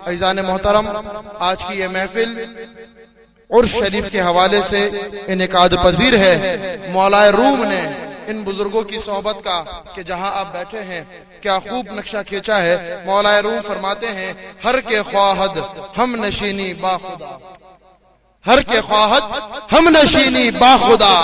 عزیزان محترم، آج کی یہ محفل عرس شریف کے حوالے سے انعقاد پذیر ہے۔ مولا روم نے ان بزرگوں کی صحبت کا کہ جہاں آپ بیٹھے ہیں کیا خوب نقشہ کھینچا ہے۔ مولا روم فرماتے ہیں ہر کے خواہد ہم نشینی با خدا، ہر کے خواہد ہم نشینی با خدا،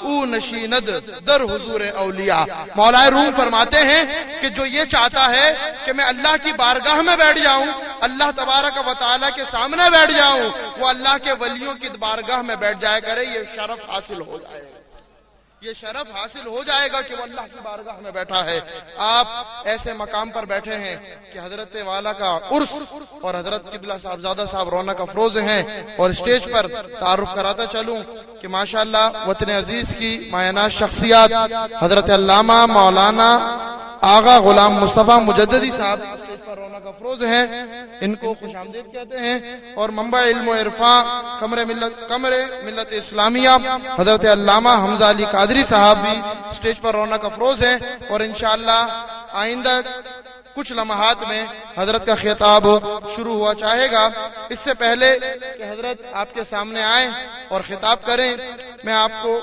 او نشیند در حضور اولیاء۔ مولا روم فرماتے ہیں کہ جو یہ چاہتا ہے کہ میں اللہ کی بارگاہ میں بیٹھ جاؤں، اللہ تبارک و تعالیٰ کے سامنے بیٹھ جاؤں، وہ اللہ کے ولیوں کی بارگاہ میں بیٹھ جائے کرے، یہ شرف حاصل ہو جائے گا، یہ شرف حاصل ہو جائے گا کہ وہ اللہ کی بارگاہ میں بیٹھا ہے۔ آپ ایسے مقام پر بیٹھے ہیں کہ حضرت والا کا عرس اور حضرت قبلہ صاحبزادہ صاحب رونق افروز ہیں، اور اسٹیج پر تعارف کراتا چلوں کہ ماشاءاللہ وطن عزیز کی مایہ شخصیات حضرت علامہ مولانا آغا غلام مصطفیٰ مجددی صاحب اسٹیج پر رونق افروز ہیں، ان کو خوش آمدید کہتے ہیں، اور منبع علم و عرفاں قمر ملت اسلامیہ حضرت علامہ حمزہ علی قادری صاحب بھی اسٹیج پر رونق افروز ہیں، اور انشاءاللہ آئندہ کچھ لمحات میں حضرت کا خطاب شروع ہوا چاہے گا۔ اس سے پہلے کہ حضرت آپ کے سامنے آئیں اور خطاب کریں، میں آپ کو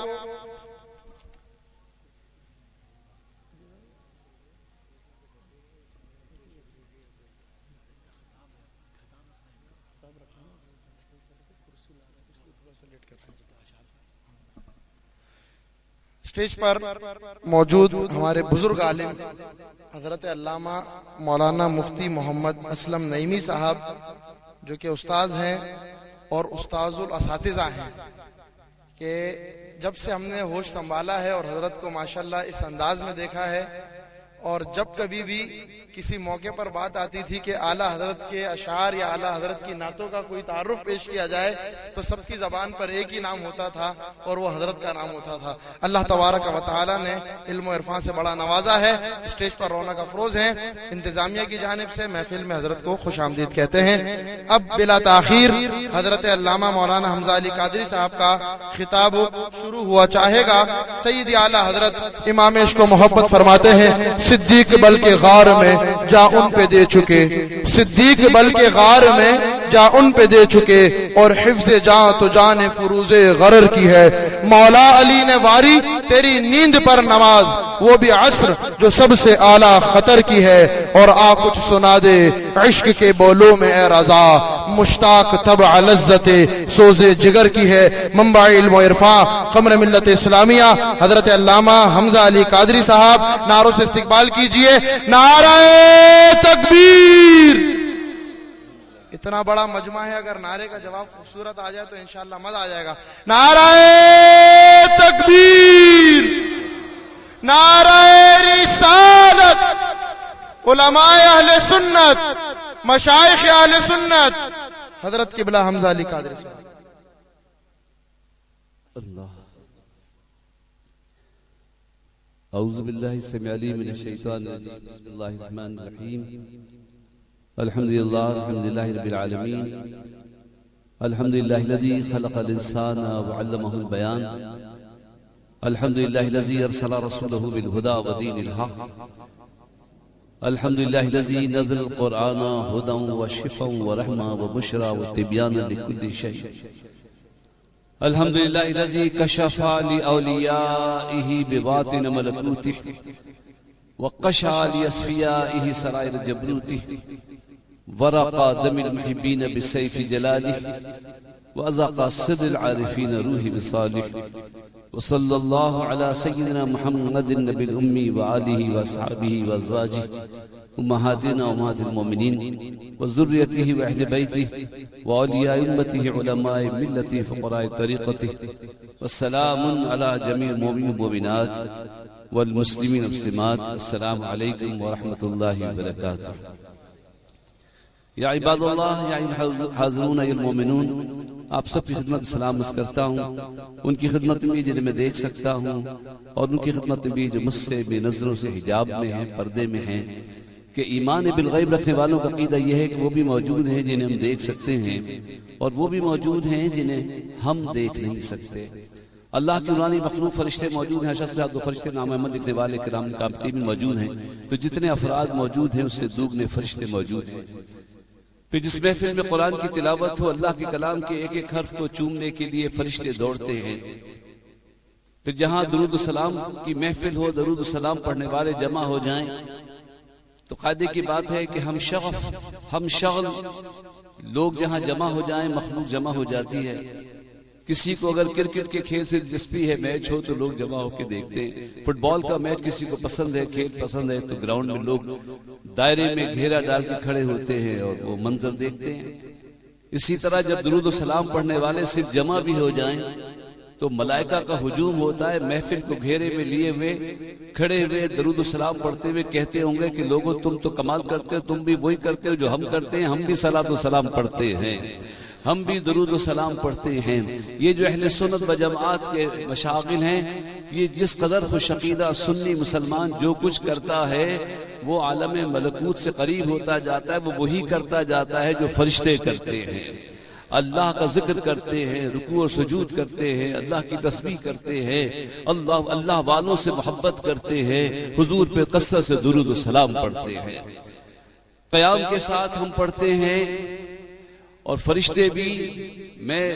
اسٹیج پر موجود ہمارے بزرگ عالم حضرت علامہ مولانا مفتی محمد اسلم نعیمی صاحب جو کہ استاذ ہیں اور استاذ الاساتذہ ہیں، کہ جب سے ہم نے ہوش سنبھالا ہے اور حضرت کو ماشاءاللہ اس انداز میں دیکھا ہے، اور جب کبھی بھی کسی موقع پر بات آتی تھی کہ اعلیٰ حضرت کے اشعار یا اعلیٰ حضرت کی نعتوں کا کوئی تعارف پیش کیا جائے تو سب کی زبان پر ایک ہی نام ہوتا تھا اور وہ حضرت کا نام ہوتا تھا۔ اللہ تبارک و تعالیٰ نے علم و عرفان سے بڑا نوازا ہے، اسٹیج پر رونق افروز ہیں، انتظامیہ کی جانب سے محفل میں حضرت کو خوش آمدید کہتے ہیں۔ اب بلا تاخیر حضرت علامہ مولانا حمزہ علی قادری صاحب کا خطاب شروع ہوا چاہے گا۔ سیدی اعلیٰ حضرت امام عشق و محبت فرماتے ہیں صدیق بلکہ غار میں جا ان پہ دے چکے، صدیق بلکہ غار میں جا ان پہ دے چکے، اور حفظ جاں تو جان فروز غرر کی ہے۔ مولا علی نے واری تیری نیند پر نماز، وہ بھی عصر جو سب سے اعلیٰ خطر کی ہے، اور آ کچھ سنا دے عشق کے بولوں میں اے رضا، مشتاق طبع لذت سوز جگر کی ہے۔ منبع علم و عرفاں قمر ملت اسلامیہ حضرت علامہ حمزہ علی قادری صاحب، نعروں سے استقبال کیجئے۔ نعرہ تکبیر! اتنا بڑا مجمع ہے، اگر نعرے کا جواب خوبصورت آ جائے تو انشاءاللہ مزہ آ جائے گا۔ نعرہ تکبیر! نعرہ رسالت! علماء اہل سنت، مشائخ اہل سنت، حضرت قبلہ حمزہ علی قادری صاحب۔ اللہ اعوذ باللہ السمیع العلیم من الشیطان الرجیم، بسم اللہ الرحمن الرحیم، الحمدللہ رب العالمین، الحمدللہ الذی خلق الانسان وعلمہ البیان، الحمدللہ الذی ارسل رسولہ بالہدی ودین الحق، الحمدللہ الذی نزل القرآن ہدی وشفا ورحمہ وبشرى وتبیانا لکل شیء، الحمدللہ الذی کشف لأولیائہ بباطن ملکوتہ وقشع لأصفیائہ سرائر جبروتہ، ورقى دم المحبین بسیف جلالہ وأزق صدر العارفین روح بصالح، وصلی اللہ علی سیدنا محمد النبی الأمی وآلہ وأصحابہ وأزواجہ امہاتنا امہات المومنین وذریتہ واہل بیتہ واولیاء امتہ علماء ملتہ فقراء طریقتہ، والسلام علی جمیع المؤمنین والمؤمنات والمسلمین والمسلمات۔ السلام علیکم ورحمۃ اللہ وبرکاتہ۔ یا عباد اللہ، یا حاضرون یا المومنون، آپ سب کی خدمت سلام عرض کرتا ہوں، ان کی خدمت میں جنہیں میں دیکھ سکتا ہوں، اور ان کی خدمت میں بھی جو مجھ سے بے نظروں سے حجاب میں ہیں، پردے میں ہیں، کہ ایمان بالغیب رکھنے والوں کا عقیدہ یہ ہے کہ وہ بھی موجود ہیں جنہیں ہم دیکھ سکتے ہیں، اور وہ بھی موجود ہیں جنہیں ہم دیکھ نہیں سکتے۔ اللہ کی نورانی مخلوق فرشتے موجود ہیں، اشد سے دو فرشتے نام احمد لکھنے والے کرام کامتی بھی موجود ہیں، تو جتنے افراد موجود ہیں اس سے دوگنے فرشتے موجود ہیں۔ پھر جس محفل میں قرآن کی تلاوت ہو، اللہ کے کلام کے ایک ایک حرف کو چومنے کے لیے فرشتے دوڑتے ہیں۔ پھر جہاں درود السلام کی محفل ہو، درود السلام پڑھنے والے جمع ہو جائیں تو قاعدے کی بات ہے کہ ہم شغل لوگ جہاں جمع ہو جائیں مخلوق جمع ہو جاتی ہے۔ کسی کو اگر کرکٹ کے کھیل سے دلچسپی ہے، میچ ہو تو لوگ جمع ہو کے دیکھتے ہیں۔ فٹ بال کا میچ کسی کو پسند ہے، کھیل پسند ہے تو گراؤنڈ میں لوگ دائرے میں گھیرا ڈال کے کھڑے ہوتے ہیں اور وہ منظر دیکھتے ہیں۔ اسی طرح جب درود و سلام پڑھنے والے صرف جمع بھی ہو جائیں تو ملائکہ کا ہجوم ہوتا ہے، محفل کو گھیرے میں لیے ہوئے کھڑے ہوئے درود و سلام پڑھتے ہوئے کہتے ہوں گے کہ لوگوں تم تو کمال کرتے ہو، تم بھی وہی کرتے ہو جو ہم کرتے ہیں، ہم بھی صلاۃ و سلام پڑھتے ہیں، ہم بھی درود و سلام پڑھتے ہیں۔ یہ جو اہل سنت و جماعت کے مشاغل ہیں، یہ جس قدر خوش عقیدہ سنی مسلمان جو کچھ کرتا ہے وہ عالم ملکوت سے قریب ہوتا جاتا ہے، وہ وہی کرتا جاتا ہے جو فرشتے کرتے ہیں۔ اللہ کا ذکر کرتے ہیں، رکوع اور سجود کرتے ہیں، اللہ کی تسبیح کرتے ہیں، اللہ والوں سے محبت کرتے ہیں، حضور پہ کثرت سے درود و سلام پڑھتے ہیں۔ قیام کے ساتھ ہم پڑھتے ہیں اور فرشتے بھی، میں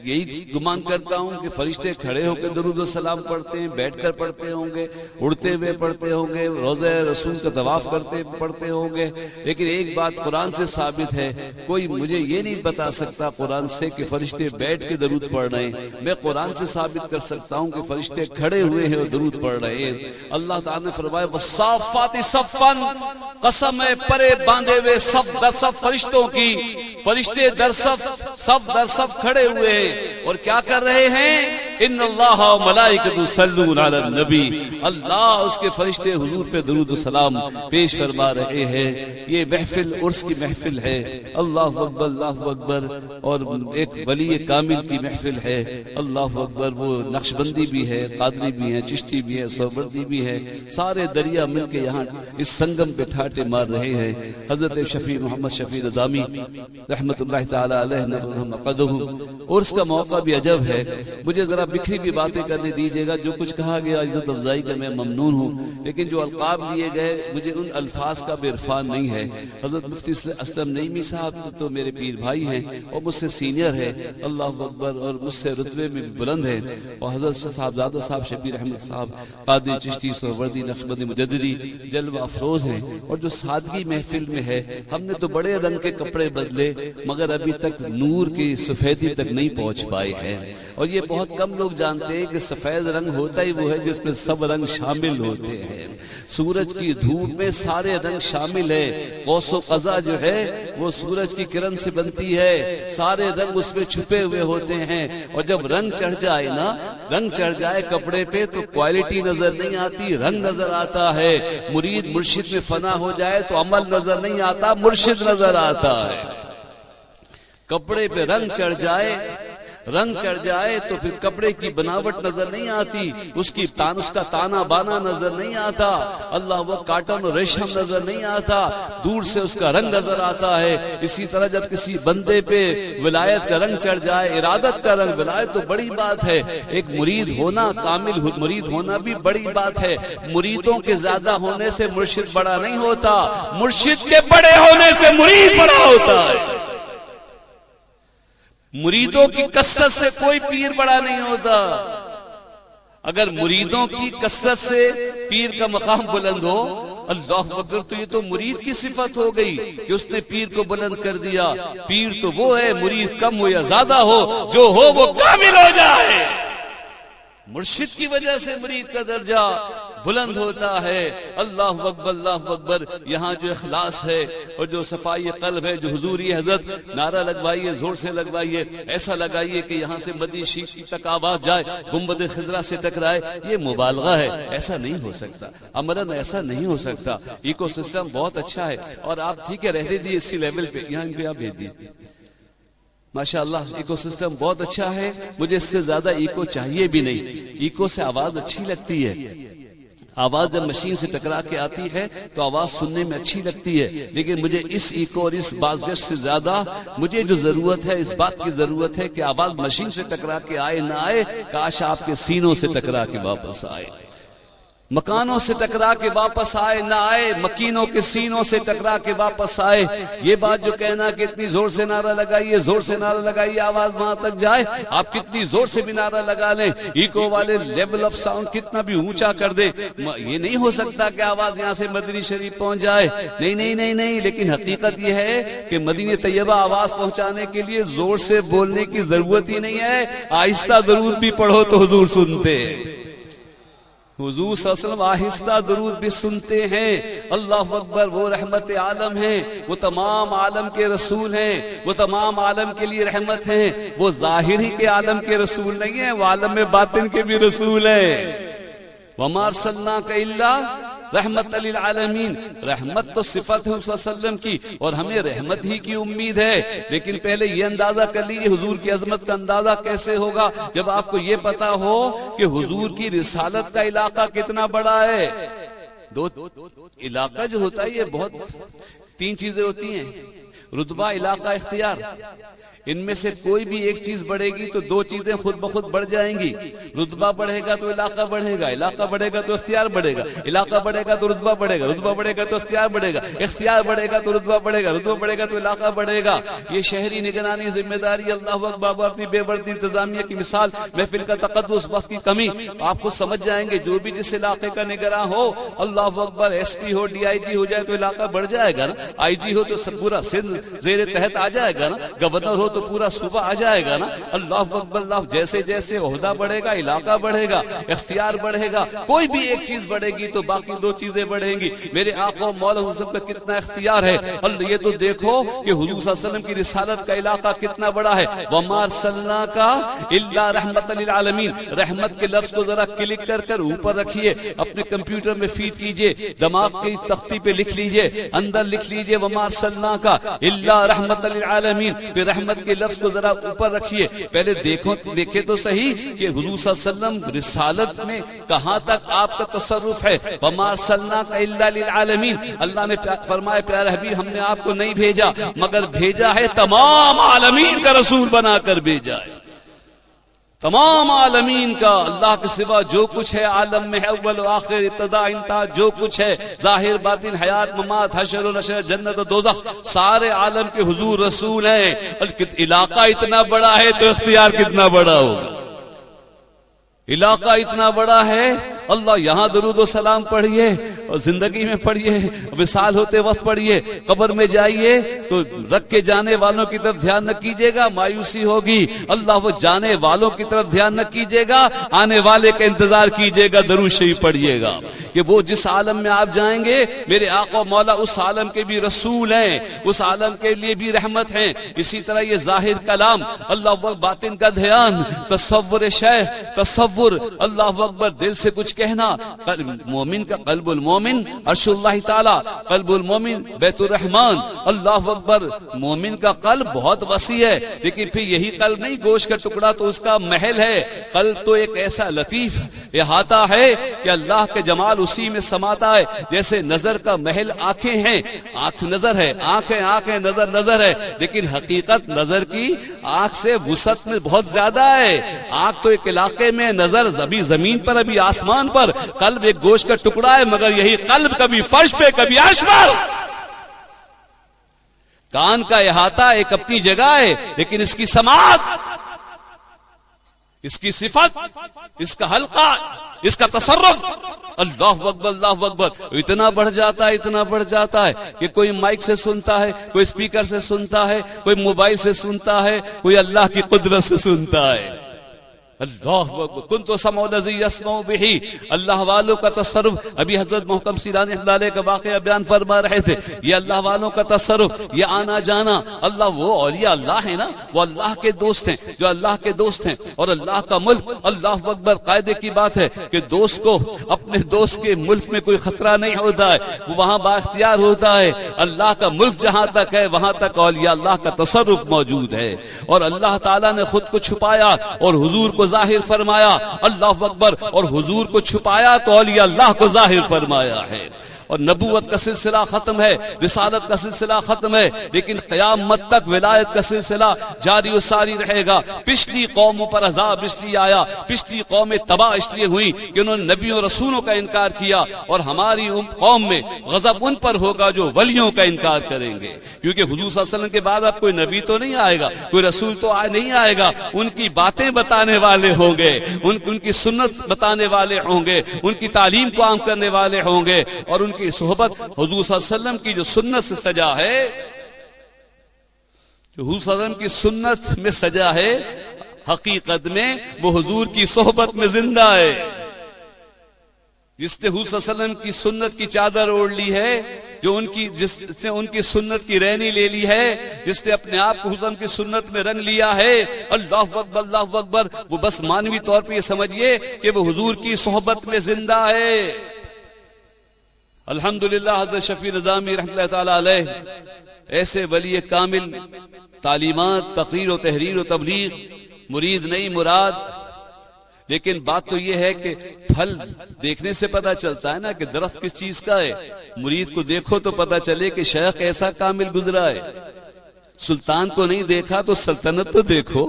یہی گمان کرتا ہوں کہ فرشتے کھڑے ہو کے درود و سلام پڑھتے ہیں، بیٹھ کر پڑھتے ہوں گے، اڑتے ہوئے پڑھتے ہوں گے، روضہ رسول کا طواف کرتے پڑھتے ہوں گے۔ لیکن ایک بات قرآن سے ثابت ہے، کوئی مجھے یہ نہیں بتا سکتا قرآن سے کہ فرشتے بیٹھ کے درود پڑھ رہے ہیں۔ میں قرآن سے ثابت کر سکتا ہوں کہ فرشتے کھڑے ہوئے ہیں اور درود پڑھ رہے ہیں۔ اللہ تعالیٰ نے فرمایا وَالصَّافَّاتِ صَفًّا، قسم ہے پرے باندھے ہوئے صف در صف فرشتوں کی، فرشتے در صف در صف کھڑے ہوئے ہیں اور کیا کر رہے ہیں؟ ان اللہ و ملائکۃ یصلون علی النبی، اللہ اس کے فرشتے حضور پہ درود و سلام پیش فرما رہے ہیں۔ یہ محفل عرس کی محفل ہے، اللہ اکبر اللہ اکبر، اور ایک ولی کامل کی محفل ہے، اللہ اکبر۔ وہ نقشبندی بھی ہے، قادری بھی ہے، چشتی بھی ہے، سہروردی بھی ہے، سارے دریا مل کے یہاں اس سنگم پہ ٹھاٹے مار رہے ہیں۔ حضرت شفیع محمد شفیع ندامی رحمت اللہ تعالی علیہ نفذ قدہ، عرس کا موقع بھی عجب ہے۔ مجھے ذرا بکھری بھی باتیں کرنے دیجیے گا، جو کچھ کہا گیا عزت افزائی کا میں ممنون ہوں، لیکن جو القاب لیے گئے مجھے ان الفاظ کا بھی عرفان نہیں ہے۔ حضرت مفتی اسلم نعیمی صاحب تو میرے پیر بھائی ہیں اور مجھ سے سینئر ہے، اللہ اکبر، اور مجھ سے رتبے میں بلند ہے، اور حضرت صاحبزادہ صاحب شبیر احمد صاحب قادری چشتی سہروردی نقشبندی مجددی جلوہ افروز ہیں، اور جو سادگی محفل میں ہے، ہم نے تو بڑے رنگ کے کپڑے بدلے مگر ابھی تک نور کی سفیدی تک نہیں پہنچ پائے ہیں۔ اور یہ بہت کم لوگ جانتے ہیں کہ سفید رنگ ہوتا ہی وہ ہے جس میں سب رنگ شامل ہوتے ہیں۔ سورج کی دھوپ میں سارے رنگ شامل ہے، قوس و قزح جو ہے وہ سورج کی کرن سے بنتی ہے، سارے رنگ اس میں چھپے ہوئے ہوتے ہیں، اور جب رنگ چڑھ جائے نا، رنگ چڑھ جائے کپڑے پہ تو کوالٹی نظر نہیں آتی، رنگ نظر آتا ہے۔ مرید مرشد میں فنا ہو جائے تو عمل نظر نہیں آتا، مرشد نظر آتا ہے۔ کپڑے پہ رنگ چڑھ جائے تو پھر کپڑے کی بناوٹ نظر نہیں آتی، اس کا تانا بانا نظر نہیں آتا، اللہ وہ کاٹن اور ریشم نظر نہیں آتا، دور سے اس کا رنگ نظر آتا ہے۔ اسی طرح جب کسی بندے پہ ولایت کا رنگ چڑھ جائے، ارادت کا رنگ، ولایت تو بڑی بات ہے، ایک مرید ہونا، کامل مرید ہونا بھی بڑی بات ہے۔ مریدوں کے زیادہ ہونے سے مرشد بڑا نہیں ہوتا، مرشد کے بڑے ہونے سے مرید بڑا ہوتا ہے۔ مریدوں کی کثرت سے کوئی پیر بڑا نہیں ہوتا، اگر مریدوں کی کثرت سے پیر کا مقام بلند ہو، اللہ اکبر، تو یہ تو مرید کی صفت ہو گئی کہ اس نے پیر کو بلند کر دیا۔ پیر تو وہ ہے، مرید کم ہو یا زیادہ ہو، جو ہو وہ کامل ہو جائے۔ مرشد کی وجہ سے مرید کا درجہ بلند ہوتا ہے۔ اللہ اکبر اللہ اکبر۔ یہاں جو اخلاص ہے اور جو صفائی قلب ہے، جو حضوری حضرت نعرہ لگوائیے، زور سے لگوائیے، ایسا لگائیے کہ یہاں سے مدی شیخ تک آواز جائے، گنبد خضرا سے ٹکرائے، یہ مبالغہ ہے، ایسا نہیں ہو سکتا، عملاً ایسا نہیں ہو سکتا۔ ایکو سسٹم بہت اچھا ہے، اور آپ ٹھیک ہے رہنے دیے اسی لیول پہ، یہاں ان پہ آپ بھیج دیے، ماشاءاللہ ایکو سسٹم بہت اچھا ہے، مجھے اس سے زیادہ ایکو چاہیے بھی نہیں۔ ایکو سے آواز اچھی لگتی ہے، آواز جب مشین سے ٹکرا کے آتی ہے تو آواز سننے میں اچھی لگتی ہے، لیکن مجھے اس ایکو اور اس بازگشت سے زیادہ مجھے جو ضرورت ہے، اس بات کی ضرورت ہے کہ آواز مشین سے ٹکرا کے آئے نہ آئے، کاش آپ کے سینوں سے ٹکرا کے واپس آئے۔ مکانوں سے ٹکرا کے واپس آئے نہ آئے، مکینوں کے سینوں سے ٹکرا کے واپس آئے۔ یہ بات جو کہنا کہ اتنی زور سے نعرہ لگائیے، زور سے نعرہ لگائیے، آواز وہاں تک جائے، آپ کتنی زور سے بھی نعرہ لگا لیں، ایکو والے لیول آف ساؤنڈ کتنا بھی اونچا کر دے، یہ نہیں ہو سکتا کہ آواز یہاں سے مدنی شریف پہنچ جائے۔ نہیں نہیں نہیں نہیں، لیکن حقیقت یہ ہے کہ مدینہ طیبہ آواز پہنچانے کے لیے زور سے بولنے کی ضرورت ہی نہیں ہے، آہستہ درود بھی پڑھو تو حضور سنتے ہیں۔ حضور صلی اللہ علیہ وسلم آہستہ درود بھی سنتے ہیں۔ اللہ اکبر، وہ رحمت عالم ہیں، وہ تمام عالم کے رسول ہیں، وہ تمام عالم کے لیے رحمت ہیں، وہ ظاہر ہی کے عالم کے رسول نہیں ہیں، وہ عالم باطن کے بھی رسول ہیں۔ وَمَا أَرْسَلْنَاكَ إِلَّا رحمت للعالمین، رحمت تو صفت ہے صلی اللہ علیہ وسلم کی، اور ہمیں رحمت ہی کی امید ہے۔ لیکن پہلے یہ اندازہ کر لیجیے حضور کی عظمت کا اندازہ کیسے ہوگا جب آپ کو یہ پتا ہو کہ حضور کی رسالت کا علاقہ کتنا بڑا ہے۔ دو علاقہ جو ہوتا ہے یہ بہت، تین چیزیں ہوتی ہیں، رتبہ، علاقہ، اختیار۔ ان میں سے کوئی بھی ایک چیز بڑھے گی تو دو چیزیں خود بخود بڑھ جائیں گی۔ رتبہ بڑھے گا تو علاقہ بڑھے گا، علاقہ بڑھے گا تو اختیار بڑھے گا، علاقہ بڑھے گا تو رتبہ بڑھے گا، رتبہ بڑھے گا تو اختیار بڑھے گا، اختیار بڑھے گا تو رتبہ بڑھے گا، رتبہ بڑھے گا تو علاقہ بڑھے گا۔ یہ شہری نگرانی ذمہ داری، اللہ اکبر، اپنی بے بردی انتظامیہ کی مثال، محفل کا تقدس، وقت کی کمی، آپ کو سمجھ جائیں گے جو بھی جس علاقے کا نگراں ہو، اللہ اکبر، S P who, D I جی ہو جائے تو علاقہ بڑھ جائے گا نا، آئی جی ہو تو پورا سندھ زیر تحت آ جائے گا نا، گورنر ہو تو پورا صوبہ آ جائے گا نا۔ اللہ اکبر، اللہ، جیسے جیسے عہدہ بڑھے گا، علاقہ بڑھے گا، اختیار بڑھے گا، کوئی بھی ایک چیز بڑھے گی تو باقی دو چیزیں بڑھیں گی۔ میرے آقا و مولا حضرت کا کتنا اختیار ہے، اللہ یہ تو دیکھو کہ حضور صلی اللہ علیہ وسلم کی رسالت کا علاقہ کتنا بڑا ہے۔ وَمَا أَرْسَلْنَاكَ إِلَّا رَحْمَةً لِلْعَالَمِينَ، رحمت کے لفظ کو ذرا کلک کر کر اوپر رکھیے، اپنے کمپیوٹر میں فیڈ کیجئے، دماغ کی تختی پہ لکھ لیجئے، اندر لکھ لیجئے وَمَا أَرْسَلْنَاكَ إِلَّا رَحْمَةً لِلْعَالَمِينَ، پھر رحمت کے لفظ کو ذرا اوپر رکھیے۔ پہلے دیکھے تو صحیح کہ حضور صلی اللہ علیہ وسلم رسالت میں کہاں تک آپ کا تصرف ہے۔ وَمَا أَرْسَلْنَاكَ إِلَّا لِلْعَالَمِينَ، اللہ نے فرمایا پیارے حبیب، ہم نے آپ کو نہیں بھیجا مگر بھیجا ہے تمام عالمین کا رسول بنا کر بھیجا ہے، تمام عالمین کا۔ اللہ کے سوا جو کچھ ہے عالم میں ہے، اول و آخر، ابتدا انتہا، جو کچھ ہے، ظاہر باطن، حیات ممات، حشر و نشر، جنت و دوزخ، سارے عالم کے حضور رسول ہیں۔ علاقہ اتنا بڑا ہے تو اختیار کتنا بڑا ہوگا۔ علاقہ اتنا بڑا ہے، اللہ یہاں درود و سلام پڑھیے اور زندگی میں پڑھیے، وصال ہوتے وقت پڑھیے، قبر میں جائیے تو رکھ کے جانے والوں کی طرف دھیان نہ کیجیے گا، مایوسی ہوگی۔ اللہ وہ جانے والوں کی طرف دھیان نہ کیجیے گا، آنے والے کا انتظار کیجیے گا، درود شریف پڑھیے گا کہ وہ جس عالم میں آپ جائیں گے میرے آقا مولا اس عالم کے بھی رسول ہیں، اس عالم کے لیے بھی رحمت ہیں۔ اسی طرح یہ ظاہر کلام، اللہ اکبر، باطن کا دھیان، تصور شیخ، تصور، اللہ اکبر، دل سے کچھ کہنا۔ مومن کا قلب المومن عرش اللہ تعالی، قلب المومن بیت الرحمن، اللہ اکبر۔ مومن کا قلب بہت وسیع ہے، لیکن پھر یہی قلب نہیں گوشت کا ٹکڑا تو اس کا محل ہے۔ قلب تو ایک ایسا لطیف احاطہ ہے کہ اللہ کے جمال اسی میں سماتا ہے۔ جیسے نظر کا محل آنکھیں ہیں، آنکھ نظر ہے، آنکھیں نظر نظر ہے، لیکن حقیقت نظر کی آنکھ سے وسعت میں بہت زیادہ ہے۔ آنکھ تو ایک علاقے میں، نظر ابھی زمین پر، ابھی آسمان پر، قلب ایک گوشت کا ٹکڑا ہے، مگر یہی قلب کبھی فرش پہ، کبھی عرش پر۔ کان کا احاطہ ایک اپنی جگہ ہے، لیکن اس کی سماعت، اس کی صفت، اس کا حلقہ، اس کا تصرف، اللہ اکبر، اللہ اکبر، اتنا بڑھ جاتا ہے، اتنا بڑھ جاتا ہے کہ کوئی مائک سے سنتا ہے، کوئی اسپیکر سے سنتا ہے، کوئی موبائل سے سنتا ہے، کوئی اللہ کی قدرت سے سنتا ہے۔ اللہ اکبر، کنت سمع الذی یسمع بہ، اللہ والوں کا تصرف۔ ابھی حضرت محکم سیرانی اللہ علیہ کا واقعہ بیان فرما رہے تھے، یہ اللہ والوں کا تصرف، یہ آنا جانا۔ اللہ، وہ اولیاء اللہ ہے نا، وہ اللہ کے دوست ہیں، جو اللہ کے دوست ہیں، اور اللہ کا ملک، اللہ اکبر، قاعدے کی بات ہے کہ دوست کو اپنے دوست کے ملک میں کوئی خطرہ نہیں ہوتا ہے، وہ وہاں با اختیار ہوتا ہے۔ اللہ کا ملک جہاں تک ہے وہاں تک اولیاء اللہ کا تصرف موجود ہے، اور اللہ تعالیٰ نے خود کو چھپایا اور حضور کو ظاہر فرمایا، اللہ اکبر، اور حضور کو چھپایا تو اولیاء اللہ کو ظاہر فرمایا ہے۔ اور نبوت کا سلسلہ ختم ہے، رسالت کا سلسلہ ختم ہے، لیکن قیامت تک ولایت کا سلسلہ جاری و ساری رہے گا۔ پچھلی قوموں پر عذاب اس لیے آیا، پچھلی قومیں تباہ اس لیے ہوئی کہ انہوں نے نبیوں اور رسولوں کا انکار کیا، اور ہماری قوم میں غضب ان پر ہوگا جو ولیوں کا انکار کریں گے، کیونکہ حضور صلی اللہ علیہ وسلم کے بعد اب کوئی نبی تو نہیں آئے گا، کوئی رسول تو نہیں آئے گا، ان کی باتیں بتانے والے ہوں گے، ان کی سنت بتانے والے ہوں گے، ان کی تعلیم کو عام کرنے والے ہوں گے، اور ان کی صحبت حضور صلی اللہ علیہ وسلم کی جو سنت سے سجا ہے، جو حضور صلی اللہ علیہ وسلم کی سنت میں سجا ہے، حقیقت میں وہ حضور کی صحبت میں زندہ ہے۔ جس نے حضور صلی اللہ علیہ وسلم کی سنت کی چادر اوڑھ لی ہے، جس نے ان کی سنت کی رہنی لے لی ہے، جس نے اپنے آپ کو حضور کی سنت میں رنگ لیا ہے، اللہ اکبر اللہ اکبر، وہ بس مانوی طور پہ یہ سمجھیے کہ وہ حضور کی صحبت میں زندہ ہے۔ الحمدللہ حضرت شفیع نظامی رحمۃ اللہ تعالی علیہ ایسے ولی کامل، تعلیمات، تقریر و تحریر و تبلیغ، مرید نہیں مراد۔ لیکن بات تو یہ ہے کہ پھل دیکھنے سے پتہ چلتا ہے نا کہ درخت کس چیز کا ہے۔ مرید کو دیکھو تو پتہ چلے کہ شیخ ایسا کامل گزرا ہے۔ سلطان کو نہیں دیکھا تو سلطنت تو دیکھو،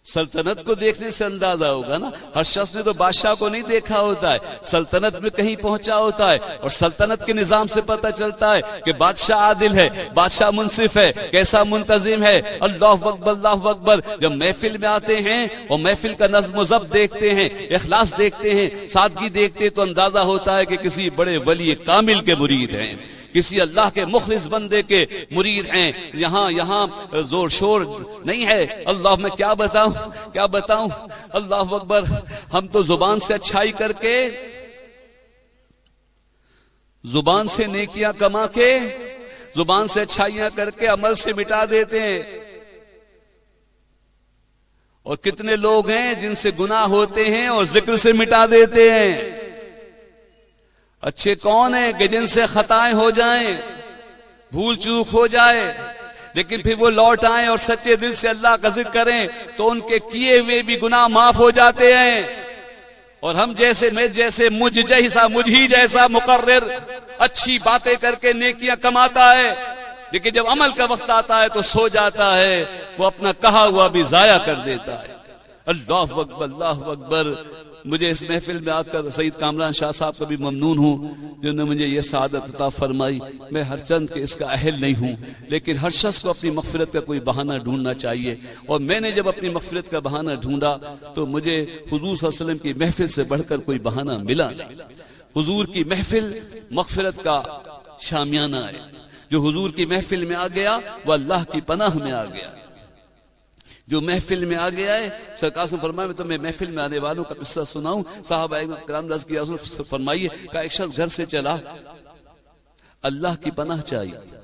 سلطنت کو دیکھنے سے اندازہ ہوگا نا۔ ہر شخص نے تو بادشاہ کو نہیں دیکھا ہوتا ہے، سلطنت میں کہیں پہنچا ہوتا ہے، اور سلطنت کے نظام سے پتہ چلتا ہے کہ بادشاہ عادل ہے، بادشاہ منصف ہے، کیسا منتظم ہے۔ اللہ اکبر اللہ اکبر۔ جب محفل میں آتے ہیں اور محفل کا نظم و ضبط دیکھتے ہیں، اخلاص دیکھتے ہیں، سادگی دیکھتے ہیں، تو اندازہ ہوتا ہے کہ کسی بڑے ولی کامل کے مرید ہیں، کسی اللہ کے مخلص بندے کے مرید ہیں۔ یہاں زور شور نہیں ہے۔ اللہ میں کیا بتاؤں اللہ اکبر۔ ہم تو زبان سے اچھائی کر کے، زبان سے نیکیاں کما کے، زبان سے اچھائیاں کر کے عمل سے مٹا دیتے ہیں، اور کتنے لوگ ہیں جن سے گناہ ہوتے ہیں اور ذکر سے مٹا دیتے ہیں۔ اچھے کون ہیں کہ جن سے خطائیں ہو جائیں، بھول چوک ہو جائے، لیکن پھر وہ لوٹ آئیں اور سچے دل سے اللہ کا ذکر کریں تو ان کے کیے ہوئے بھی گناہ معاف ہو جاتے ہیں۔ اور ہم جیسے مجھ ہی جیسا مقرر اچھی باتیں کر کے نیکیاں کماتا ہے، لیکن جب عمل کا وقت آتا ہے تو سو جاتا ہے، وہ اپنا کہا ہوا بھی ضائع کر دیتا ہے۔ اللہ اکبر اللہ اکبر۔ مجھے اس محفل میں آ کر سید کامران شاہ صاحب کا بھی ممنون ہوں جنہوں نے مجھے یہ سعادت عطا فرمائی۔ میں ہر چند کے اس کا اہل نہیں ہوں، لیکن ہر شخص کو اپنی مغفرت کا کوئی بہانہ ڈھونڈنا چاہیے، اور میں نے جب اپنی مغفرت کا بہانہ ڈھونڈا تو مجھے حضور صلی اللہ علیہ وسلم کی محفل سے بڑھ کر کوئی بہانہ ملا نہیں۔ حضور کی محفل مغفرت کا شامیانہ ہے۔ جو حضور کی محفل میں آ گیا وہ اللہ کی پناہ میں آ گیا۔ جو محفل میں آ گیا ہے، سرکار نے فرمایا میں تمہیں محفل میں آنے والوں کا قصہ سناؤں۔ صحابہ کرام رضی اللہ عنہم فرمائیے کہ ایک شخص گھر سے چلا، اللہ کی پناہ چاہیے۔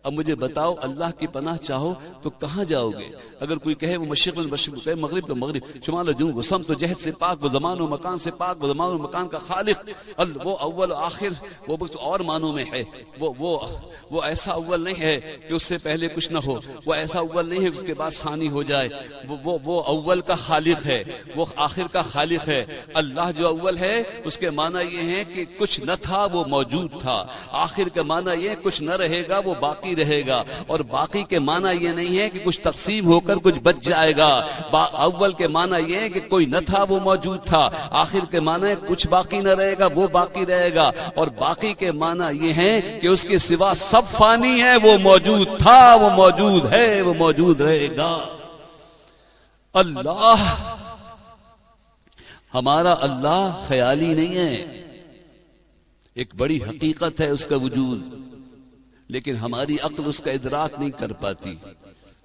اب مجھے بتاؤ اللہ کی پناہ چاہو تو کہاں جاؤ گے؟ اگر کوئی کہے وہ مشرق میں مشرق، کہے مغرب تو مغرب، شمال و جنوب، وہ سمت و جہت سے پاک، وہ زمان و مکان سے پاک، وہ زمان و مکان کا خالق، وہ اول و آخر، وہ اور معنوں میں ہے۔ وہ ایسا اول نہیں ہے کہ اس سے پہلے کچھ نہ ہو، وہ ایسا اول نہیں ہے کہ اس کے بعد ثانی ہو جائے۔ وہ اول کا خالق ہے، وہ آخر کا خالق ہے۔ اللہ جو اول ہے اس کے معنی یہ ہے کہ کچھ نہ تھا وہ موجود تھا، آخر کا معنی یہ کچھ نہ رہے گا وہ باقی رہے گا، اور باقی کے معنی یہ نہیں ہے کہ کچھ تقسیم ہو کر کچھ بچ جائے گا۔ اول کے معنی یہ ہے کہ کوئی نہ تھا وہ موجود تھا، آخر کے معنی کچھ باقی نہ رہے گا وہ باقی رہے گا، اور باقی کے معنی یہ ہے کہ اس کے سوا سب فانی ہے، وہ موجود تھا، وہ موجود ہے، وہ موجود رہے گا۔ اللہ ہمارا اللہ خیالی نہیں ہے، ایک بڑی حقیقت ہے اس کا وجود، لیکن ہماری عقل اس کا ادراک نہیں کر پاتی۔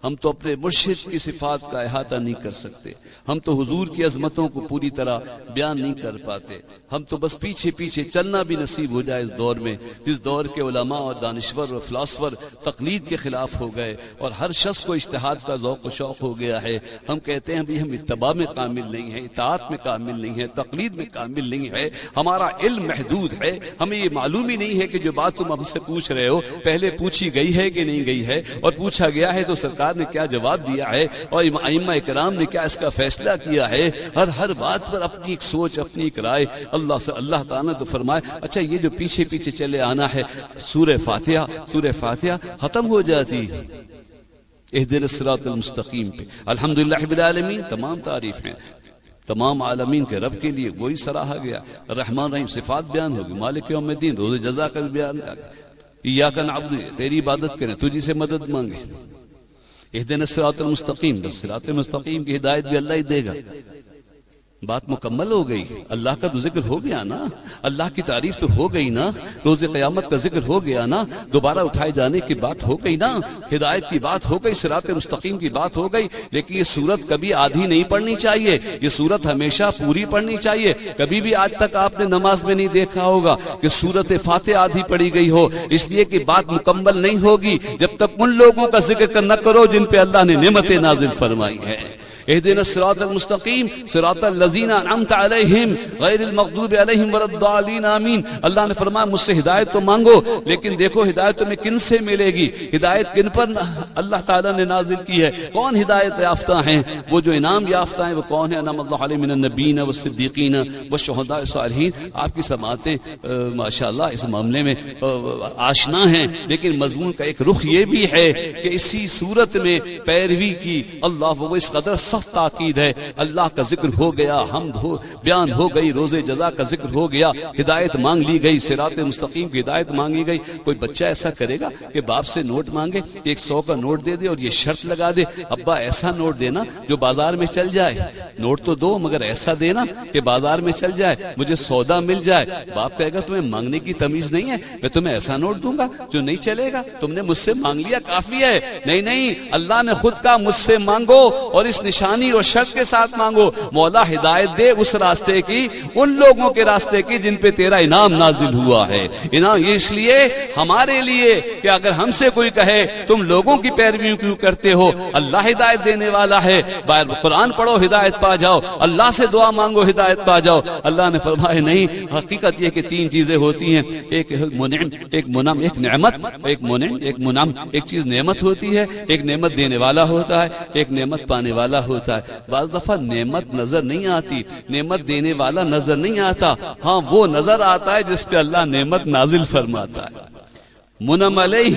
ہم تو اپنے مرشد کی صفات کا احاطہ نہیں کر سکتے، ہم تو حضور کی عظمتوں کو پوری طرح بیان نہیں کر پاتے، ہم تو بس پیچھے پیچھے چلنا بھی نصیب ہو جائے اس دور میں جس دور کے علماء اور دانشور اور فلاسفر تقلید کے خلاف ہو گئے اور ہر شخص کو اجتہاد کا ذوق و شوق ہو گیا ہے۔ ہم کہتے ہیں بھی ہم اتباع میں کامل نہیں ہیں، اطاعت میں کامل نہیں ہیں، تقلید میں کامل نہیں ہے، ہمارا علم محدود ہے، ہمیں یہ معلوم ہی نہیں ہے کہ جو بات تم ہم سے پوچھ رہے ہو پہلے پوچھی گئی ہے کہ نہیں گئی ہے، اور پوچھا گیا ہے تو سرکار سرکار نے کیا جواب دیا ہے اور ائمہ کرام نے کیا اس کا فیصلہ کیا ہے، ہر بات پر اپنی ایک سوچ، اپنی ایک رائے اللہ تعالیٰ نے تو فرمائے اچھا یہ جو پیچھے پیچھے چلے آنا ہے، سورہ فاتحہ ختم ہو جاتی اہدنا الصراط المستقیم پہ الحمدللہ رب العالمین، تمام تعریف ہیں تمام عالمین کے رب کے لیے، وہی سراہا گیا، الرحمن الرحیم صفات بیان ہوگی، مالک یوم الدین روز جزا کا بیان، ایاک نعبد تیری عبادت کریں، تجھی سے مدد مانگے، اہدنا الصراط المستقیم، بس صراط مستقیم کی ہدایت بھی اللہ ہی دے گا۔ بات مکمل ہو گئی، اللہ کا تو ذکر ہو گیا نا، اللہ کی تعریف تو ہو گئی نا، روز قیامت کا ذکر ہو گیا نا، دوبارہ اٹھائے جانے کی بات ہو گئی نا، ہدایت کی بات ہو گئی، صراط مستقیم کی بات ہو گئی۔ لیکن یہ سورت کبھی آدھی نہیں پڑھنی چاہیے، یہ سورت ہمیشہ پوری پڑھنی چاہیے۔ کبھی بھی آج تک آپ نے نماز میں نہیں دیکھا ہوگا کہ سورت فاتحہ آدھی پڑھی گئی ہو، اس لیے کہ بات مکمل نہیں ہوگی جب تک ان لوگوں کا ذکر نہ کرو جن پہ اللہ نے نعمتیں نازل فرمائی ہے۔ اہدنا الصراط المستقیم صراط الذین انعمت علیہم غیر المغضوب علیہم ولا الضالین آمین۔ اللہ نے فرمایا مجھ سے ہدایت تو مانگو، لیکن دیکھو ہدایت تمہیں کن سے ملے گی، ہدایت کن پر اللہ تعالیٰ نے نازل کی ہے، کون ہدایت یافتہ ہیں، وہ جو انعام یافتہ ہیں وہ کون ہیں، انعم اللہ علیہم من النبیین والصدیقین والشہداء والصالحین۔ آپ کی سماعتیں ماشاءاللہ اس معاملے میں آشنا ہیں، لیکن مضمون کا ایک رخ یہ بھی ہے کہ اسی صورت میں پیروی کی اللہ وہ اس قدر سخت تاکید ہے۔ اللہ کا ذکر ہو گیا، حمد ہو بیان ہو گئی، روز جزا کا ذکر ہو گیا، ہدایت مانگ لی گئی، صراط مستقیم کی ہدایت مانگی گئی۔ کوئی بچہ ایسا کرے گا کہ باپ سے نوٹ مانگے، 100 کا نوٹ دے دے اور یہ شرط لگا دے ابا ایسا نوٹ دینا جو بازار میں چل جائے، نوٹ تو دو مگر ایسا دینا کہ بازار میں چل جائے، مجھے سودا مل جائے۔ باپ کہے گا تمہیں مانگنے کی تمیز نہیں ہے، میں تمہیں ایسا نوٹ دوں گا جو نہیں چلے گا، تم نے مجھ سے مانگ لیا کافی ہے۔ نہیں، اللہ نے خود کہا مجھ سے مانگو اور اس نشانی اور شرط کے ساتھ مانگو، مولا ہدایت دے اس راستے کی، ان لوگوں کے راستے کی جن پہ تیرا انعام نازل ہوا ہے۔ انعام یہ اس لیے ہمارے لیے کہ اگر ہم سے کوئی کہے تم لوگوں کی پیروی کیوں کرتے ہو، اللہ ہدایت دینے والا ہے، باہر قرآن پڑھو ہدایت پا جاؤ، اللہ سے دعا مانگو ہدایت پا جاؤ۔ اللہ نے فرمایا نہیں، حقیقت یہ کہ 3 چیزیں ہوتی ہیں، ایک منعم، ایک منعم، ایک نعمت، ایک منعم، ایک منعم۔ ایک چیز نعمت ہوتی ہے، ایک نعمت دینے والا ہوتا ہے، ایک نعمت پانے والا ہوتا ہے۔ بعض دفعہ نعمت نظر نہیں آتی، نعمت دینے والا نظر نہیں آتا، ہاں وہ نظر آتا ہے جس پہ اللہ نعمت نازل فرماتا ہے۔ منعم علیہ،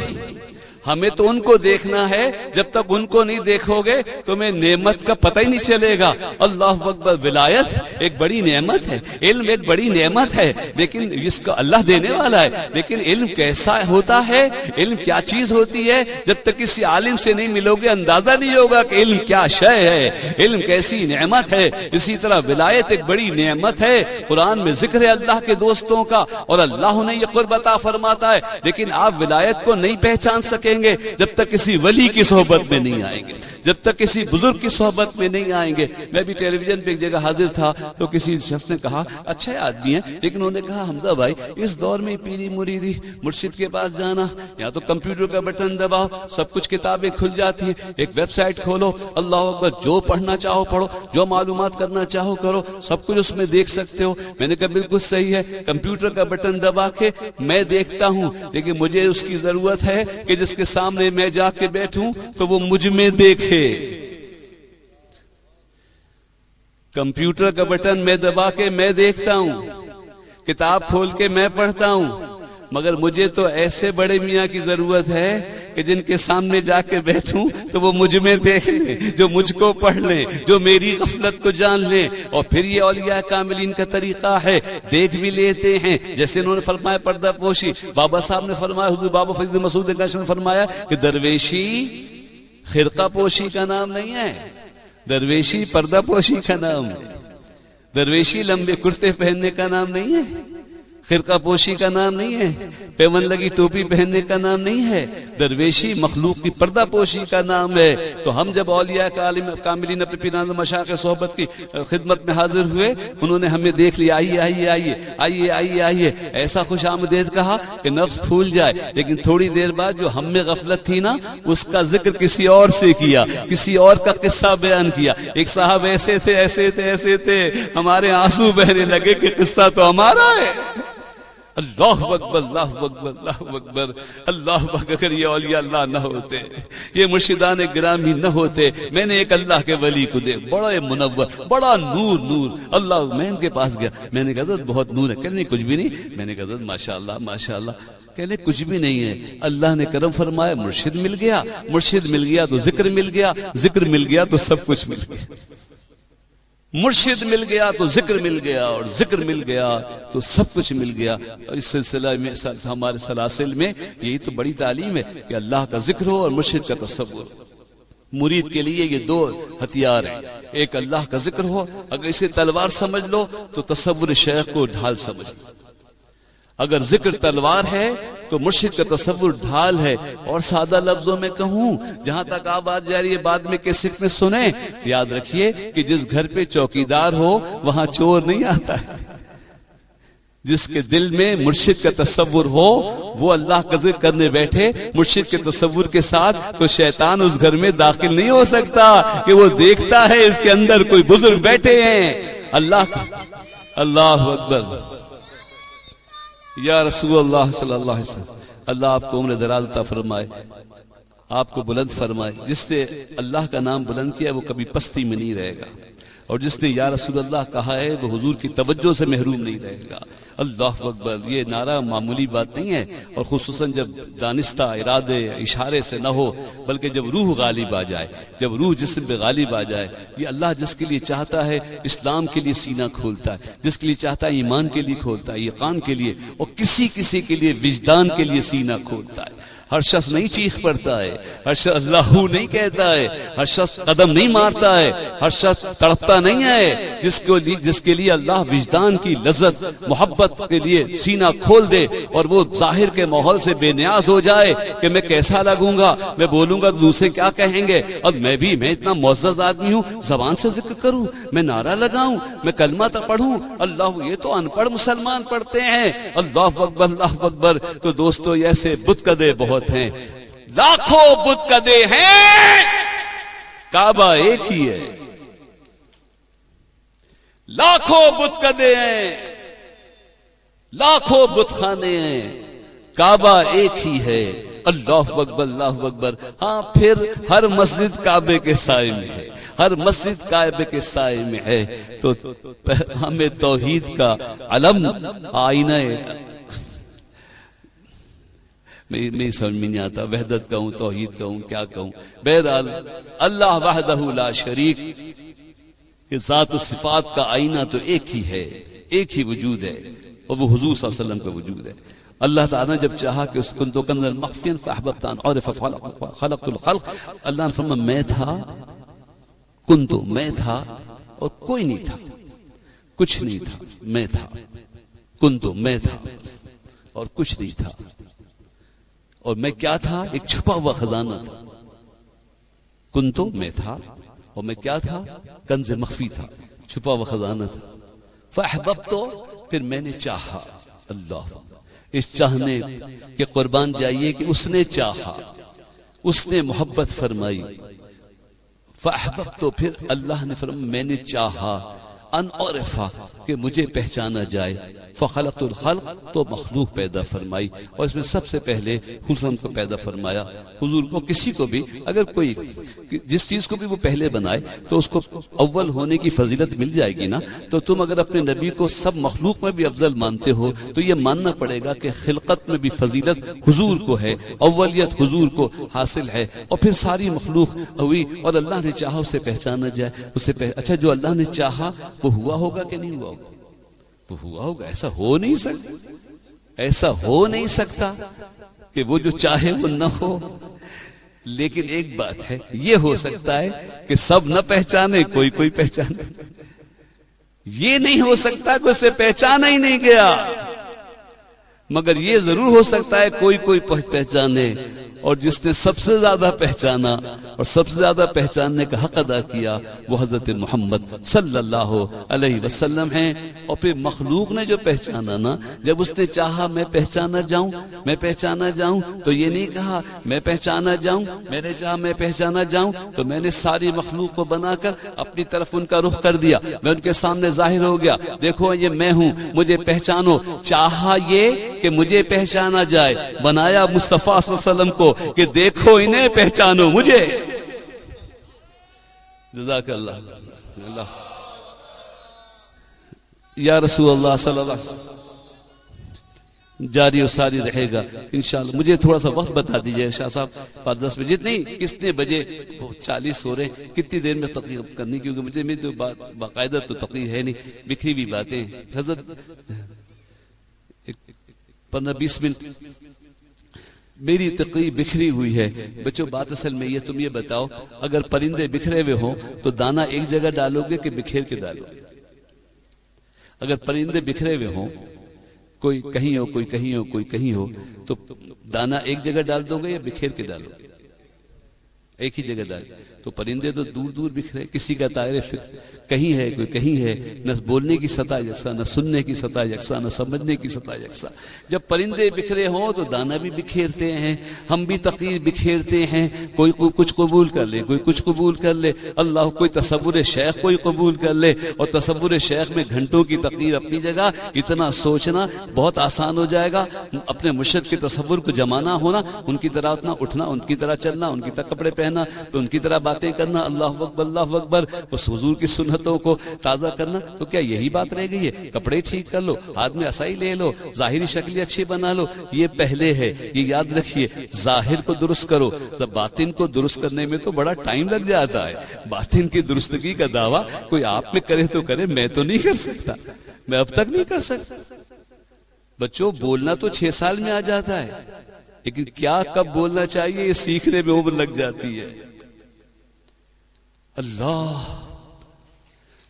ہمیں تو ان کو دیکھنا ہے، جب تک ان کو نہیں دیکھو گے تمہیں نعمت کا پتہ ہی نہیں چلے گا۔ اللہ اکبر، ولایت ایک بڑی نعمت ہے، علم ایک بڑی نعمت ہے، لیکن اس کا اللہ دینے والا ہے، لیکن علم کیسا ہوتا ہے، علم کیا چیز ہوتی ہے، جب تک کسی عالم سے نہیں ملو گے اندازہ نہیں ہوگا کہ علم کیا شے ہے، علم کیسی نعمت ہے۔ اسی طرح ولایت ایک بڑی نعمت ہے، قرآن میں ذکر ہے اللہ کے دوستوں کا اور اللہ نے یہ قرب عطا فرماتا ہے، لیکن آپ ولایت کو نہیں پہچان سکیں گے جب تک کسی ولی کی صحبت میں نہیں آئیں گے، جب تک کسی بزرگ کی صحبت میں نہیں آئیں گے۔ میں بھی ٹیلی ویژن پہ ایک جگہ حاضر تھا تو کسی شخص نے کہا اچھے آدمی ہیں، لیکن انہوں نے کہا حمزہ بھائی اس دور میں پیری مریدی مرشد کے پاس جانا، یا تو کمپیوٹر کا بٹن دباؤ سب کچھ کتابیں کھل جاتی ہیں، ایک ویب سائٹ کھولو، اللہ اکبر، جو پڑھنا چاہو پڑھو، جو معلومات کرنا چاہو کرو، سب کچھ اس میں دیکھ سکتے ہو۔ میں نے کہا بالکل صحیح ہے، کمپیوٹر کا بٹن دبا کے میں دیکھتا ہوں، لیکن مجھے اس کی ضرورت ہے کہ جس کے سامنے میں جا کے بیٹھوں تو وہ مجھ میں دیکھے۔ کمپیوٹر کا بٹن میں دبا کے میں دیکھتا ہوں، کتاب کھول کے میں پڑھتا ہوں، مگر مجھے تو ایسے بڑے میاں کی ضرورت ہے کہ جن کے سامنے جا کے بیٹھوں تو وہ مجھ میں دیکھ لیں، جو مجھ کو پڑھ لیں، جو میری غفلت کو جان لیں۔ اور پھر یہ اولیاء کاملین کا طریقہ ہے، دیکھ بھی لیتے ہیں، جیسے انہوں نے فرمایا پردہ پوشی، بابا صاحب نے فرمایا، حضور بابا فرید مسعود نے فرمایا کہ درویشی خرقہ پوشی کا نام نہیں ہے، درویشی پردہ پوشی کا نام ہے، درویشی لمبے کرتے پہننے کا نام نہیں ہے، خرقہ پوشی کا نام نہیں ہے، پیون لگی ٹوپی پہننے کا نام نہیں ہے، درویشی مخلوق کی پردہ پوشی کا نام ہے۔ تو ہم جب اولیاء کاملین اپنے پیران مشایخ صحبت کی خدمت میں حاضر ہوئے، انہوں نے ہمیں دیکھ لیا، آئیے آئیے آئیے آئیے آئیے آئیے، ایسا خوش آمدید کہا کہ نفس پھول جائے، لیکن تھوڑی دیر بعد جو ہم میں غفلت تھی نا، اس کا ذکر کسی اور سے کیا، کسی اور کا قصہ بیان کیا۔ ایک صاحب ایسے تھے ایسے تھے ایسے تھے، ہمارے آنسو بہنے لگے کہ قصہ تو ہمارا ہے، اللہ اکبر اللہ اکبر اللہ اکبر اللہ اکبر. اگر یہ اولیاء اللہ نہ ہوتے، یہ مرشدان گرامی نہ ہوتے، میں نے ایک اللہ کے ولی کو دیکھ، بڑا منور، بڑا نور نور. اللہ، میں ان کے پاس گیا، میں نے کہا حضرت بہت نور ہے. کہنے نہیں کچھ بھی نہیں. میں نے کہا حضرت ماشاءاللہ ماشاءاللہ. کہنے کچھ بھی نہیں ہے. اللہ نے کرم فرمایا، مرشد مل گیا، مرشد مل گیا تو ذکر مل گیا، ذکر مل گیا تو سب کچھ مل گیا. مرشد مل گیا تو ذکر مل گیا، اور ذکر مل گیا تو سب کچھ مل گیا. اس سلسلہ میں ہمارے سلاسل میں یہی تو بڑی تعلیم ہے کہ اللہ کا ذکر ہو اور مرشد کا تصور. مرید کے لیے یہ دو ہتھیار ہیں. ایک اللہ کا ذکر ہو، اگر اسے تلوار سمجھ لو تو تصور شیخ کو ڈھال سمجھ لو. اگر ذکر تلوار ہے تو مرشد کا تصور ڈھال ہے. اور سادہ لفظوں میں کہوں، جہاں تک آپ بات جا رہی ہے بعد میں کیسٹ میں سنیں، یاد رکھیے کہ جس گھر پہ چوکیدار ہو وہاں چور نہیں آتا ہے. جس کے دل میں مرشد کا تصور ہو، وہ اللہ کا ذکر کرنے بیٹھے مرشد کے تصور کے ساتھ، تو شیطان اس گھر میں داخل نہیں ہو سکتا کہ وہ دیکھتا ہے اس کے اندر کوئی بزرگ بیٹھے ہیں. اللہ اکبر یا رسول اللہ صلی اللہ علیہ وسلم. اللہ آپ کو عمر دراز عطا فرمائے، آپ کو بلند فرمائے. جس نے اللہ کا نام بلند کیا وہ کبھی پستی میں نہیں رہے گا، اور جس نے یا رسول اللہ کہا ہے وہ حضور کی توجہ سے محروم نہیں رہے گا. اللہ اکبر. یہ نعرہ معمولی بات نہیں ہے، اور خصوصاً جب دانستہ ارادے اشارے سے نہ ہو، بلکہ جب روح غالب آ جائے، جب روح جسم پہ غالب آ جائے. یہ اللہ جس کے لیے چاہتا ہے اسلام کے لیے سینہ کھولتا ہے، جس کے لیے چاہتا ہے ایمان کے لیے کھولتا ہے، یقین کے لیے، اور کسی کے لیے وجدان کے لیے سینہ کھولتا ہے. ہر شخص نہیں چیخ پڑتا ہے، ہر شخص اللہ نہیں کہتا ہے، ہر شخص قدم نہیں مارتا ہے، ہر شخص تڑپتا نہیں ہے. جس کے لیے اللہ وجدان کی لذت محبت کے لیے سینہ کھول دے، اور وہ ظاہر کے ماحول سے بے نیاز ہو جائے کہ میں کیسا لگوں گا، میں بولوں گا تو دوسرے کیا کہیں گے، اور میں اتنا معزز آدمی ہوں، زبان سے ذکر کروں، میں نعرہ لگاؤں، میں کلمہ تو پڑھوں. اللہ، یہ تو ان پڑھ مسلمان پڑھتے ہیں. اللہ اکبر اللہ اکبر. تو دوستو، ایسے بت کدے بہت ہیں، لاکھوں بت کدے ہیں، کعبہ ایک ہی ہے. لاکھوں بت کدے ہیں، لاکھوں بت خانے ہیں، کعبہ ایک ہی ہے. اللہ اکبر اللہ اکبر. ہاں، پھر ہر مسجد کعبے کے سائے میں ہے، ہر مسجد کعبے کے سائے میں ہے. تو ہمیں توحید کا علم، آئینہ، میں سمجھ میں نہیں آتا، وحدت کہوں، توحید کہوں، کیا کہوں. بہرحال اللہ وحدہ لا شریک، کہ ذات و صفات کا آئینہ تو ایک ہی ہے، ایک ہی وجود ہے، اور وہ حضور صلی اللہ علیہ وسلم کا وجود ہے. اللہ تعالیٰ نے جب چاہا کہ اس کنتو کنزا مخفیا فاحببت ان اعرف خلقت الخلق، اللہ نے فرمایا میں تھا، کنتو میں تھا، اور کوئی نہیں تھا، کچھ نہیں تھا، میں تھا. کنتو میں تھا اور کچھ نہیں تھا. اور میں کیا تھا؟ ایک چھپا ہوا خزانہ تھا. کنتو میں تھا، اور میں کیا تھا؟ کنز مخفی تھا، چھپا ہوا خزانہ تھا. فاحببت، پھر میں نے چاہا. اللہ، اس چاہنے کے قربان جائیے کہ اس نے چاہا، اس نے محبت فرمائی. فاحببت، پھر اللہ نے فرمایا میں نے چاہا، ان عرفا، کہ مجھے پہچانا جائے. فخلقت الخلق، تو مخلوق پیدا فرمائی، اور اس میں سب سے پہلے حسن کو پیدا فرمایا. حضور کو، کسی کو بھی اگر کوئی جس چیز کو بھی وہ پہلے بنائے تو اس کو اول ہونے کی فضیلت مل جائے گی نا. تو تم اگر اپنے نبی کو سب مخلوق میں بھی افضل مانتے ہو تو یہ ماننا پڑے گا کہ خلقت میں بھی فضیلت حضور کو ہے، اولیت حضور کو حاصل ہے. اور پھر ساری مخلوق ہوئی، اور اللہ نے چاہا اسے پہچانا جائے. اچھا، جو اللہ نے چاہا وہ ہوا ہوگا کہ نہیں ہوا ہوگا؟ وہ ہوا ہوگا. ایسا ہو نہیں سکتا، ایسا ہو نہیں سکتا کہ وہ جو چاہے وہ نہ ہو. لیکن ایک بات ہے، یہ ہو سکتا ہے کہ سب نہ پہچانے، کوئی پہچانے. یہ نہیں ہو سکتا کہ اسے پہچانا ہی نہیں گیا. مگر یہ ضرور ہو سکتا ہے کوئی کوئی پہچانے، اور جس نے سب سے زیادہ پہچانا اور سب سے زیادہ پہچاننے کا حق ادا کیا وہ حضرت محمد صلی اللہ علیہ وسلم ہیں۔ اور پھر مخلوق نے جو پہچانا نا، جب اس نے چاہا میں پہچانا جاؤں تو یہ نہیں کہا میں پہچانا جاؤں، میں نے چاہا میں پہچانا جاؤں تو میں نے ساری مخلوق کو بنا کر اپنی طرف ان کا رخ کر دیا، میں ان کے سامنے ظاہر ہو گیا، دیکھو یہ میں ہوں، مجھے پہچانو۔ چاہا یہ کہ مجھے پہچانا جائے، بنایا مصطفیٰ صلی اللہ علیہ وسلم کو کہ دیکھو انہیں پہچانو مجھے۔ جزاک اللہ یا رسول اللہ صلی اللہ علیہ وسلم، جاری و ساری رہے گا انشاءاللہ۔ مجھے تھوڑا سا وقت بتا دیجئے شاہ صاحب، 5-10 بجے نہیں، کتنے بجے 40 ہو رہے، کتنی دیر میں تقریر کرنی، کیونکہ مجھے میں تو باقاعدہ تو تقریر ہے نہیں، بکھری بھی باتیں۔ حضرت 15-20 منٹ میری تقریر بکھری ہوئی ہے بچوں۔ بات اصل میں یہ، تم یہ بتاؤ اگر پرندے بکھرے ہوئے ہوں تو دانہ ایک جگہ ڈالو گے کہ بکھیر کے ڈالو گے؟ اگر پرندے بکھرے ہوئے ہوں، کوئی کہیں ہو کوئی کہیں ہو کوئی کہیں ہو، تو دانہ ایک جگہ ڈال دو گے یا بکھیر کے ڈالو گے؟ ایک ہی جگہ ڈال۔ تو پرندے تو دور دور بکھرے، کسی کا دائرہ فکر کہیں ہے کوئی کہیں ہے، نہ بولنے کی سطح یکساں، نہ سننے کی سطح یکساں، نہ سمجھنے کی سطح یکساں۔ جب پرندے بکھرے ہوں تو دانہ بھی بکھیرتے ہیں، ہم بھی تقریر بکھیرتے ہیں، کوئی کچھ قبول کر لے، کوئی کچھ قبول کر لے، اللہ کوئی تصور شیخ کوئی قبول کر لے، اور تصور شیخ میں گھنٹوں کی تقریر اپنی جگہ۔ اتنا سوچنا بہت آسان ہو جائے گا، اپنے مرشد کے تصور کو جمانا ہونا، ان کی طرح اتنا اٹھنا، ان کی طرح چلنا، ان کی طرح کپڑے پہننا، تو ان کی طرح باتیں کرنا، اللہ اکبر اللہ اکبر، اس حضور کی سنتوں کو تازہ کرنا۔ تو کیا یہی بات رہ گئی ہے؟ کپڑے ٹھیک کر لو، ہاتھ میں عصائی لے لو، ظاہری شکل اچھی بنا لو، یہ پہلے ہے، یہ یاد رکھیے۔ ظاہر کو درست کرو، باطن کو درست کرنے میں تو بڑا ٹائم لگ جاتا ہے۔ باطن کی درستگی کا دعویٰ کوئی آپ میں کرے تو کرے، میں تو نہیں کر سکتا، میں اب تک نہیں کر سکتا۔ بچوں بولنا تو 6 سال میں آ جاتا ہے، لیکن کیا کب بولنا چاہیے یہ سیکھنے میں عمر لگ جاتی ہے۔ اللہ،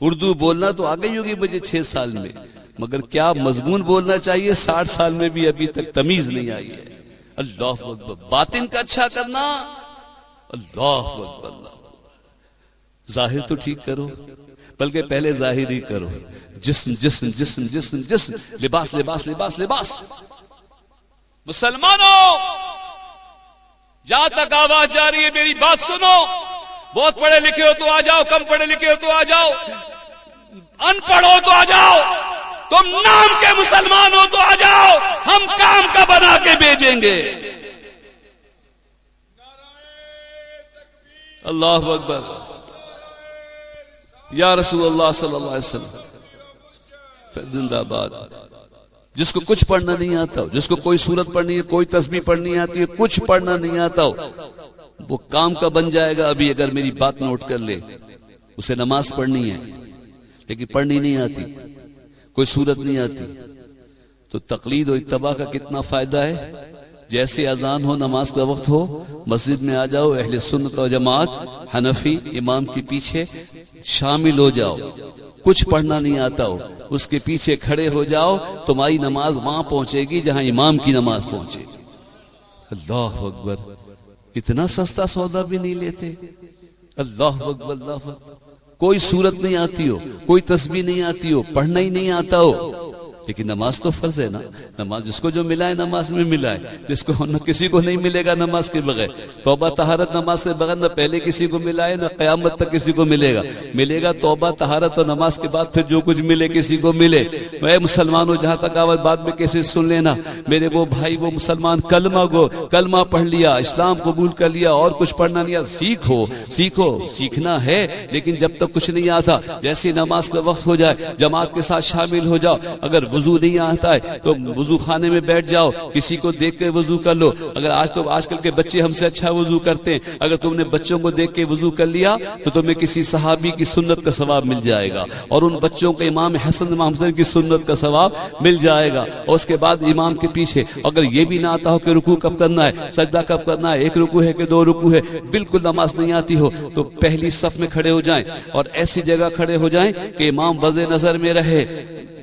اردو بولنا تو آ گئی ہوگی مجھے 6 سال میں، مگر کیا مضمون بولنا چاہیے 60 سال میں بھی ابھی تک تمیز نہیں آئی ہے۔ اللہ اکبر، باطن کا اچھا کرنا، اللہ اکبر اللہ۔ ظاہر تو ٹھیک کرو، بلکہ پہلے ظاہر ہی کرو، جسم جسم جسم جسم جسم، لباس لباس لباس لباس۔ مسلمانوں، جہاں تک آواز جا رہی ہے میری بات سنو، بہت پڑھے لکھے ہو تو آ جاؤ، کم پڑھے لکھے ہو تو آ جاؤ، ان پڑھ ہو تو آ جاؤ، تم نام کے مسلمان ہو تو آ جاؤ، ہم کام کا بنا کے بھیجیں گے۔ اللہ اکبر، یا رسول اللہ صلی اللہ علیہ وسلم زندہ باد۔ جس کو کچھ پڑھنا نہیں آتا ہو، جس کو کوئی سورت پڑھنی ہے، کوئی تسبیح پڑھنی آتی ہے، کچھ پڑھنا نہیں آتا ہو، وہ کام کا بن جائے گا۔ ابھی اگر میری بات نوٹ کر لے، اسے نماز پڑھنی ہے لیکن پڑھنی نہیں آتی، کوئی سورت نہیں آتی، تو تقلید و اتباع کا کتنا فائدہ ہے۔ جیسے اذان ہو، نماز کا وقت ہو، مسجد میں آ جاؤ، اہل سنت و جماعت حنفی امام کے پیچھے شامل ہو جاؤ۔ کچھ پڑھنا نہیں آتا ہو، اس کے پیچھے کھڑے ہو جاؤ، تمہاری نماز وہاں پہنچے گی جہاں امام کی نماز پہنچے گی۔ اللہ اکبر، اتنا سستا سودا بھی نہیں لیتے۔ اللہ اکبر اللہ اکبر۔ کوئی صورت نہیں آتی ہو، کوئی تسبیح نہیں آتی ہو، پڑھنا ہی نہیں آتا ہو، لیکن نماز تو فرض ہے نا۔ نماز جس کو جو ملا ہے نماز میں ملا ہے، جس کو نہ کسی کو نہیں ملے گا نماز کے بغیر۔ توبہ طہارت نماز سے بغیر نہ پہلے کسی کو ملا ہے، نہ قیامت تک کسی کو ملے گا۔ ملے گا توبہ طہارت اور نماز کے بعد، پھر جو کچھ ملے کسی کو ملے۔ اے مسلمانوں، جہاں تک آواز بعد میں کیسے سن لینا، میرے وہ بھائی وہ مسلمان کلمہ پڑھ لیا، اسلام قبول کر لیا، اور کچھ پڑھنا نہیں آتا، سیکھو، سیکھنا ہے، لیکن جب تک کچھ نہیں آتا، جیسے نماز کا وقت ہو جائے جماعت کے ساتھ شامل ہو جاؤ۔ اگر وضو نہیں آتا ہے تو وضو خانے میں بیٹھ جاؤ، کسی کو دیکھ کے وضو کر لو۔ اگر آج کل کے بچے ہم سے اچھا وضو کرتے ہیں، اگر تم نے بچوں کو دیکھ کے وضو کر لیا تو تمہیں کسی صحابی کی سنت کا ثواب مل جائے گا، اور ان بچوں کو امام حسن امام حسن کی سنت کا ثواب مل جائے گا۔ اور اس کے بعد امام کے پیچھے اگر یہ بھی نہ آتا ہو کہ رکوع کب کرنا ہے، سجدہ کب کرنا ہے، 1 رکوع ہے کہ 2 رکوع ہے، بالکل نماز نہیں آتی ہو، تو پہلی صف میں کھڑے ہو جائیں، اور ایسی جگہ کھڑے ہو جائیں کہ امام وضع نظر میں رہے۔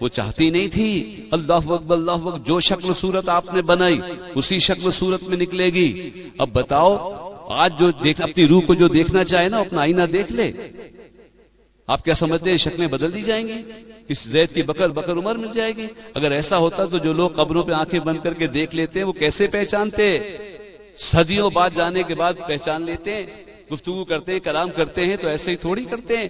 وہ چاہتی نہیں تھی اللہ اکبر اللہ اکبر، جو شکل صورت آپ نے بنائی اسی شکل صورت میں نکلے گی۔ اب بتاؤ، آج جو اپنی روح کو جو دیکھنا چاہے نا اپنا آئینہ دیکھ لے، آپ کیا سمجھتے ہیں شکلیں بدل دی جائیں گی؟ اس زید کی بکر بکر عمر مل جائے گی؟ اگر ایسا ہوتا تو جو لوگ قبروں پہ آنکھیں بند کر کے دیکھ لیتے ہیں وہ کیسے پہچانتے؟ صدیوں بعد جانے کے بعد پہچان لیتے ہیں، گفتگو کرتے ہیں، کلام کرتے ہیں تو ایسے ہی تھوڑی کرتے ہیں،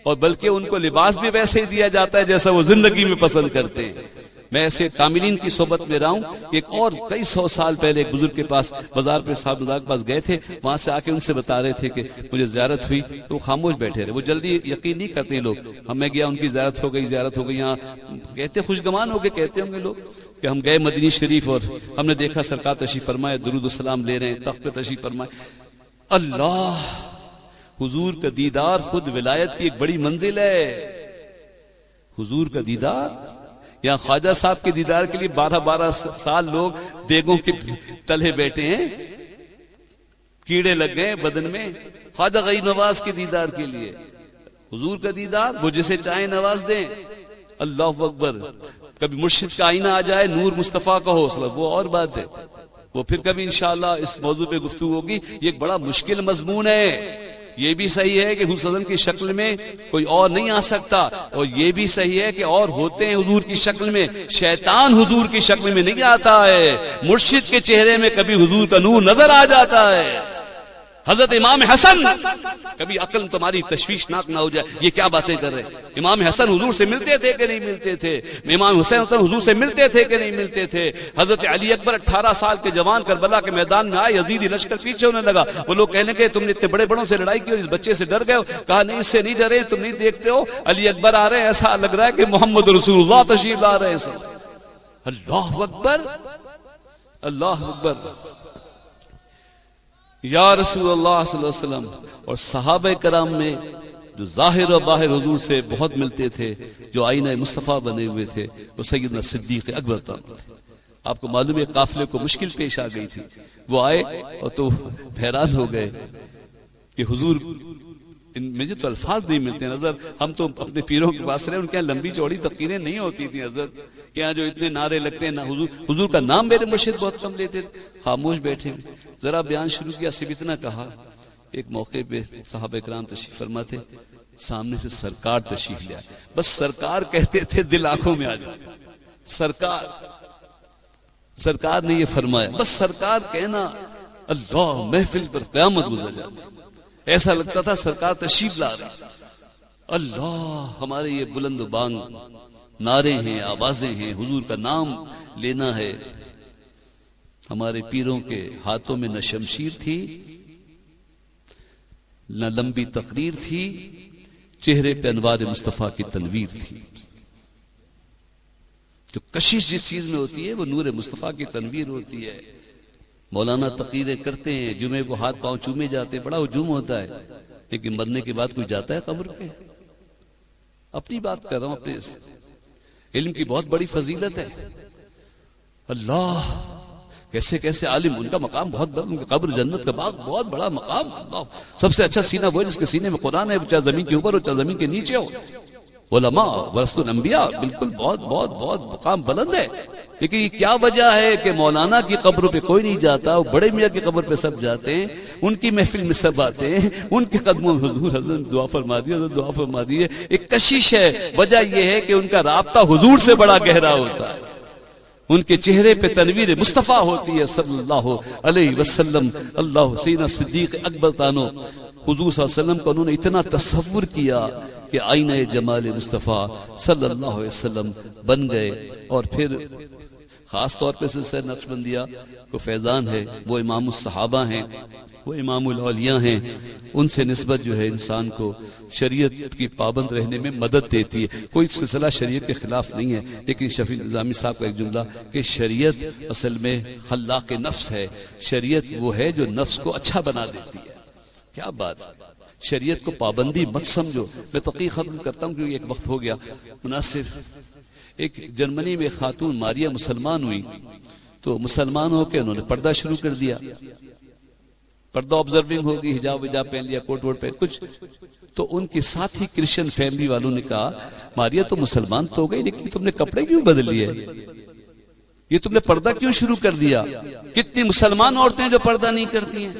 اور بلکہ ان کو لباس بھی ویسے ہی دیا جاتا ہے جیسا وہ زندگی میں پسند کرتے ہیں۔ میں ایسے کاملین کی صحبت میں رہا ہوں کہ ایک اور کئی سو سال پہلے ایک بزرگ کے پاس بازار پہ صاحب کے پاس گئے تھے، وہاں سے آ کے ان سے بتا رہے تھے کہ مجھے زیارت ہوئی، تو وہ خاموش بیٹھے رہے، وہ جلدی یقین نہیں کرتے ہیں لوگ۔ میں گیا، ان کی زیارت ہو گئی، یہاں کہتے خوشگمان ہو کے کہتے ہوں گے لوگ کہ ہم گئے مدینہ شریف اور ہم نے دیکھا سرکار تشریف فرمائے، درود و سلام لے رہے ہیں، تخت پہ تشریف فرمائے۔ اللہ، حضور کا دیدار خود ولایت کی ایک بڑی منزل ہے۔ حضور کا دیدار، یہاں خواجہ صاحب کے دیدار کے لیے 12 سال لوگ دیگوں کے تلے بیٹھے ہیں، کیڑے لگ گئے بدن میں، خواجہ غریب نواز کے دیدار کے لیے۔ حضور کا دیدار، وہ جسے چاہیں نواز دیں۔ اللہ اکبر، کبھی مرشد کا آئینہ آ جائے، نور مصطفیٰ کا حوصلہ، وہ اور بات ہے، وہ پھر کبھی انشاءاللہ اس موضوع پہ گفتگو ہوگی۔ یہ ایک بڑا مشکل مضمون ہے۔ یہ بھی صحیح ہے کہ حضور صلی اللہ علیہ وسلم کی شکل میں کوئی اور نہیں آ سکتا، اور یہ بھی صحیح ہے کہ اور ہوتے ہیں حضور کی شکل میں، شیطان حضور کی شکل میں نہیں آتا ہے۔ مرشد کے چہرے میں کبھی حضور کا نور نظر آ جاتا ہے۔ حضرت امام حسن، کبھی عقل تمہاری تشویشناک نہ ہو جائے، یہ کیا باتیں کر رہے ہیں؟ امام حسن حضور سے ملتے تھے کہ نہیں ملتے تھے؟ امام حسین حضور سے ملتے تھے کہ نہیں ملتے تھے؟ حضرت علی اکبر 18 سال کے جوان کربلا کے میدان میں آئے، یزیدی لشکر پیچھے ہونے لگا، وہ لوگ کہنے لگے تم نے اتنے بڑے بڑوں سے لڑائی کی اور اس بچے سے ڈر گئے ہو؟ کہا نہیں، اس سے نہیں ڈرے، تم نہیں دیکھتے ہو علی اکبر آ رہے ہیں، ایسا لگ رہا ہے کہ محمد رسول اللہ تشریف لا رہے ہیں۔ اللہ اکبر، اللہ اکبر، یا رسول اللہ صلی اللہ علیہ وسلم۔ اور صحابہ کرام میں جو ظاہر و باہر حضور سے بہت ملتے تھے، جو آئینہ مصطفیٰ بنے ہوئے تھے، وہ سیدنا صدیق اکبر تھے۔ آپ کو معلوم ہے قافلے کو مشکل پیش آ گئی تھی، وہ آئے اور تو حیران ہو گئے کہ حضور، مجھے تو الفاظ نہیں ملتے ہیں حضرت، ہم تو اپنے پیروں کے پاس رہے، ان کے یہاں لمبی چوڑی تقریریں نہیں ہوتی تھیں حضرت، یہاں جو اتنے نعرے لگتے ہیں، نہ حضور کا نام میرے مرشد بہت کم لیتے تھے، خاموش بیٹھے ہوئے۔ ذرا بیان شروع کیا، صرف اتنا کہا، ایک موقع پہ صحابہ کرام تشریف فرما تھے، سامنے سے سرکار تشریف لے آئے، بس سرکار کہتے تھے دل آنکھوں میں آ جاتا، سرکار نے یہ فرمایا، بس سرکار کہنا، اللہ، محفل پر قیامت گزر جاتی، ایسا لگتا تھا سرکار تشریف لا رہے۔ اللہ، ہمارے یہ بلند و بانگ نعرے ہیں، آوازیں ہیں، حضور کا نام لینا ہے۔ ہمارے پیروں کے ہاتھوں میں نہ شمشیر تھی، نہ لمبی تقریر تھی، چہرے پہ انوار مصطفیٰ کی تنویر تھی۔ جو کشش جس چیز میں ہوتی ہے وہ نور مصطفیٰ کی تنویر ہوتی ہے۔ مولانا تقریریں کرتے ہیں، جمعے کو ہاتھ پاؤں چومے جاتے ہیں، بڑا ہجوم ہوتا ہے، لیکن مرنے کے بعد کوئی جاتا ہے قبر پہ؟ اپنی بات کر رہا ہوں، اپنے علم کی بہت بڑی فضیلت ہے۔ اللہ، کیسے کیسے عالم، ان کا مقام بہت بڑا، ان کا قبر جنت کا باغ بہت بڑا مقام۔ اللہ، سب سے اچھا سینہ وہ ہے جس کے سینے میں قرآن ہے، چاہے زمین کے اوپر ہو چاہے زمین کے نیچے ہو۔ علماء ورثۃ الانبیاء، بالکل بہت بہت بہت مقام بلند ہے۔ لیکن یہ کیا وجہ ہے کہ مولانا کی قبر پہ کوئی نہیں جاتا، وہ بڑے میاں کی قبر پہ سب جاتے ہیں، ان کی محفل میں سب آتے ہیں، ان کے قدموں میں حضور حضرت دعا فرما دی، حضرت دعا فرما دی۔ ایک کشش ہے، وجہ یہ ہے کہ ان کا رابطہ حضور سے بڑا گہرا ہوتا ہے، ان کے چہرے پہ تنویر مصطفیٰ ہوتی ہے صلی اللہ علیہ وسلم۔ اللہ، سیدنا صدیق اکبر تانو، حضور صلی اللہ علیہ وسلم کو انہوں نے اتنا تصور کیا کہ آئینہ جمال مصطفیٰ صلی اللہ علیہ وسلم بن گئے۔ اور پھر خاص طور پہ سلسلہ نقشبندیہ کو فیضان ہے، وہ امام الصحابہ ہیں، وہ امام الاولیاء ہیں، ان سے نسبت جو ہے انسان کو شریعت کی پابند رہنے میں مدد دیتی ہے۔ کوئی سلسلہ شریعت کے خلاف نہیں ہے، لیکن شفیع نظامی صاحب کا ایک جملہ کہ شریعت اصل میں خلاق نفس ہے، شریعت وہ ہے جو نفس کو اچھا بنا دیتی ہے۔ کیا بات ہے، شریعت کو پابندی مت سمجھو۔ میں تقریر ختم کرتا ہوں کیونکہ ایک وقت ہو گیا مناسب۔ ایک جرمنی میں خاتون ماریا مسلمان ہوئی، تو مسلمان ہو کے انہوں نے پردہ شروع کر دیا، پردہ آبزرونگ ہوگی، حجاب پہن لیا، کوٹ ووٹ پہن کچھ. تو ان کے ساتھ ہی کرسچن فیملی والوں نے کہا ماریا تو مسلمان تو ہو گئی لیکن تم نے کپڑے کیوں بدل لیے، یہ تم نے پردہ کیوں شروع کر دیا؟ کتنی مسلمان عورتیں جو پردہ نہیں کرتی ہیں.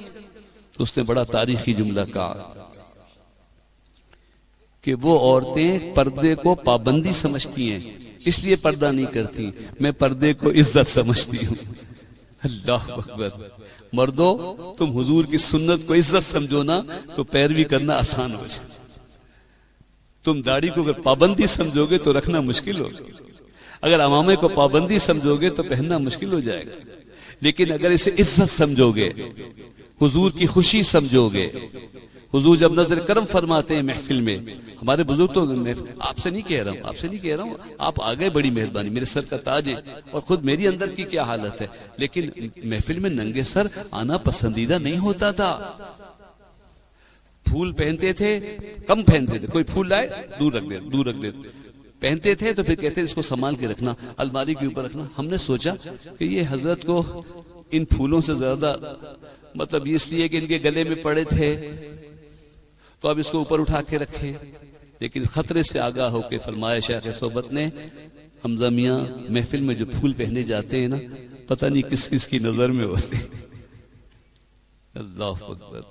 تو اس نے بڑا تاریخی جملہ کہا کہ وہ عورتیں پردے کو پابندی سمجھتی ہیں اس لیے پردہ نہیں کرتی، میں پردے کو عزت سمجھتی ہوں. اللہ اکبر. مردوں تم حضور کی سنت کو عزت سمجھو نا تو پیروی کرنا آسان ہو جائے. تم داڑھی کو اگر پابندی سمجھو گے تو رکھنا مشکل ہوگا، اگر عمامے کو پابندی سمجھو گے تو پہننا مشکل ہو جائے گا. لیکن اگر اسے عزت سمجھو گے، حضور کی خوشی سمجھو گے، حضور جب نظر کرم فرماتے ہیں محفل میں، ہمارے بزرگ تو آپ سے نہیں کہہ رہا ہوں آپ آگے، بڑی مہربانی، میرے سر کا تاج ہے اور خود میری اندر کی کیا حالت ہے، لیکن محفل میں ننگے سر آنا پسندیدہ نہیں ہوتا تھا. پھول پہنتے تھے، کم پہنتے تھے، کوئی پھول لائے دور رکھ دے پہنتے تھے تو پھر کہتے اس کو سنبھال کے رکھنا، الماری کے اوپر رکھنا. ہم نے سوچا کہ یہ حضرت کو ان پھولوں سے زیادہ مطلب اس لیے کہ ان کے گلے میں پڑے تھے تو اب اس کو اوپر اٹھا کے رکھے. لیکن خطرے سے آگاہ ہو کے فرمایا شیخ صحبت نے، حمزہ میاں محفل میں جو پھول پہنے جاتے ہیں نا پتہ نہیں کس کس کی نظر میں ہوتے. اللہ اکبر.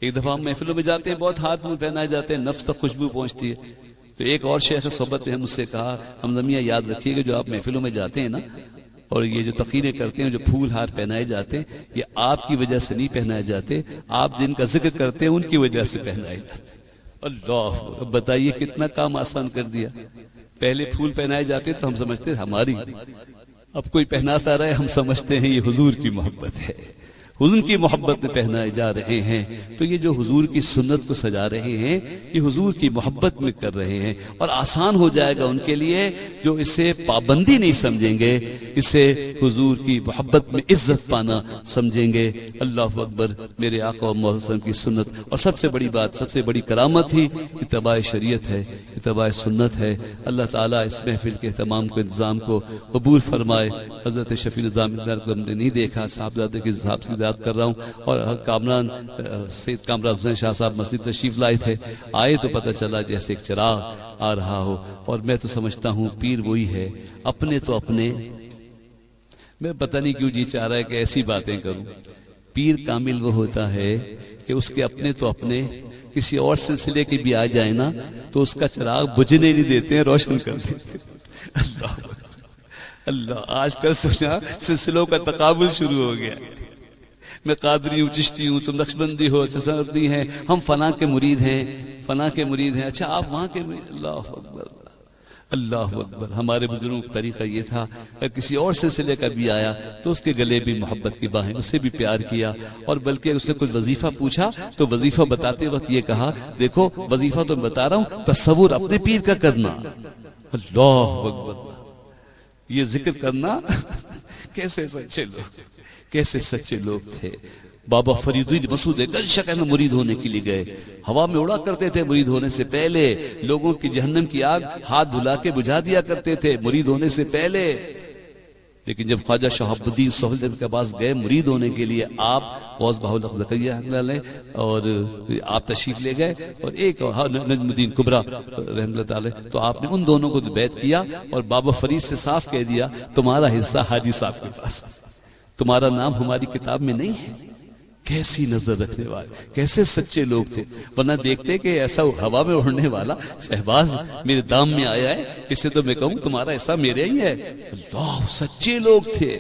ایک دفعہ ہم محفلوں میں جاتے ہیں، بہت ہاتھ پھول پہنائے جاتے ہیں، نفس تک خوشبو پہنچتی ہے. تو ایک اور شیخ صحبت نے مجھ سے کہا حمزہ میاں یاد رکھیے کہ جو آپ محفلوں میں جاتے ہیں نا اور یہ جو تقریریں کرتے ہیں، جو پھول ہار پہنائے جاتے ہیں، یہ آپ کی وجہ سے نہیں پہنائے جاتے، آپ جن کا ذکر کرتے ہیں ان کی وجہ سے پہنائے جاتے. اللہ، بتائیے کتنا کام آسان کر دیا. پہلے پھول پہنائے جاتے تو ہم سمجھتے ہماری، اب کوئی پہناتا رہے ہم سمجھتے ہیں یہ حضور کی محبت ہے، حضور کی محبت میں پہنائے جا رہے ہیں. تو یہ جو حضور کی سنت کو سجا رہے ہیں یہ حضور کی محبت میں کر رہے ہیں، اور آسان ہو جائے گا ان کے لیے جو اسے پابندی نہیں سمجھیں گے، اسے حضور کی محبت میں عزت پانا سمجھیں گے. اللہ اکبر. میرے آقا و محسن کی سنت، اور سب سے بڑی بات، سب سے بڑی کرامت ہی اتباع شریعت ہے، اتباع سنت ہے. اللہ تعالیٰ اس محفل کے تمام کو انتظام کو قبول فرمائے. حضرت شفیع نظام کو ہم نے نہیں دیکھا، صاحبزادے کے حساب سے کر رہا ہوں، اور کامران سید کامران حسین شاہ صاحب مسجد تشریف لائے تھے. آئے تو پتہ چلا جیسے ایک چراغ آ رہا ہو. اور میں تو سمجھتا ہوں پیر وہی ہے، اپنے تو اپنے. میں پتہ نہیں کیوں جی چاہ رہا ہے کہ ایسی باتیں کروں. پیر کامل وہ ہوتا ہے کہ اس کے اپنے تو اپنے کسی اور سلسلے کے بھی آ جائے نا تو اس کا چراغ بجھنے نہیں دیتے ہیں، روشن کر دیتے ہیں. اللہ اللہ. آج کل سوچا سلسلوں کا تقابل شروع ہو گیا. میں قادری ہوں، چشتی ہوں، تم نقشبندی ہو، سسردی ہیں، ہم فلاں کے مرید ہیں، فلاں کے مرید ہیں. اچھا آپ وہاں کے مرید. اللہ اکبر، اللہ اکبر. ہمارے بزرگوں کا طریقہ یہ تھا کہ کسی اور سلسلے کا بھی آیا تو اس کے گلے بھی محبت کی باہیں، اسے بھی پیار کیا. اور بلکہ اس نے کچھ وظیفہ پوچھا تو وظیفہ بتاتے وقت یہ کہا دیکھو وظیفہ تو بتا رہا ہوں، تصور اپنے پیر کا کرنا. اللہ اکبر. یہ ذکر کرنا. کیسے سچے لوگ، کیسے سچے لوگ تھے. بابا فرید مسعود گنج شکر میں مرید ہونے کے لیے گئے، ہوا میں اڑا کرتے تھے. مرید ہونے سے پہلے لوگوں کی جہنم کی آگ ہاتھ دھلا کے بجھا دیا کرتے تھے مرید ہونے سے پہلے. لیکن جب خواجہ شہاب الدین سہیل کے پاس گئے مرید ہونے کے لیے، آپ غوث بہاء الحق زکریا اور آپ تشریف لے گئے، اور ایک نجم الدین کبریٰ رحمۃ اللہ تعالی، تو آپ نے ان دونوں کو بیعت کیا اور بابا فرید سے صاف کہہ دیا تمہارا حصہ حاجی صاحب کے پاس، تمہارا نام ہماری کتاب میں نہیں ہے. کیسی نظر رکھنے والے، کیسے سچے لوگ تھے. ورنہ دیکھتے کہ ایسا ہوا میں اڑنے والا شہباز میرے دام میں آیا ہے، اس سے تو میں کہوں تمہارا ایسا میرے ہی ہے. اللہ، سچے لوگ تھے،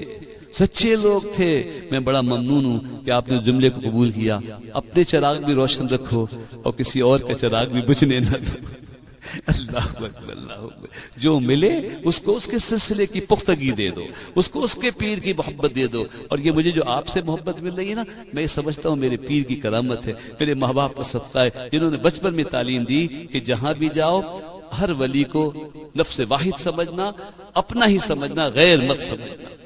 سچے لوگ تھے. میں بڑا ممنون ہوں کہ آپ نے جملے کو قبول کیا. اپنے چراغ بھی روشن رکھو اور کسی اور کا چراغ بھی بجھنے نہ دو. اللہ اکبر، اللہ اکبر. جو ملے اس کو اس کے سلسلے کی پختگی دے دو، اس کو اس کے پیر کی محبت دے دو. اور یہ مجھے جو آپ سے محبت مل رہی ہے نا، میں یہ سمجھتا ہوں میرے پیر کی کرامت ہے، میرے ماں باپ کا صدقہ ہے، جنہوں نے بچپن میں تعلیم دی کہ جہاں بھی جاؤ ہر ولی کو نفس واحد سمجھنا، اپنا ہی سمجھنا، غیر مت سمجھنا.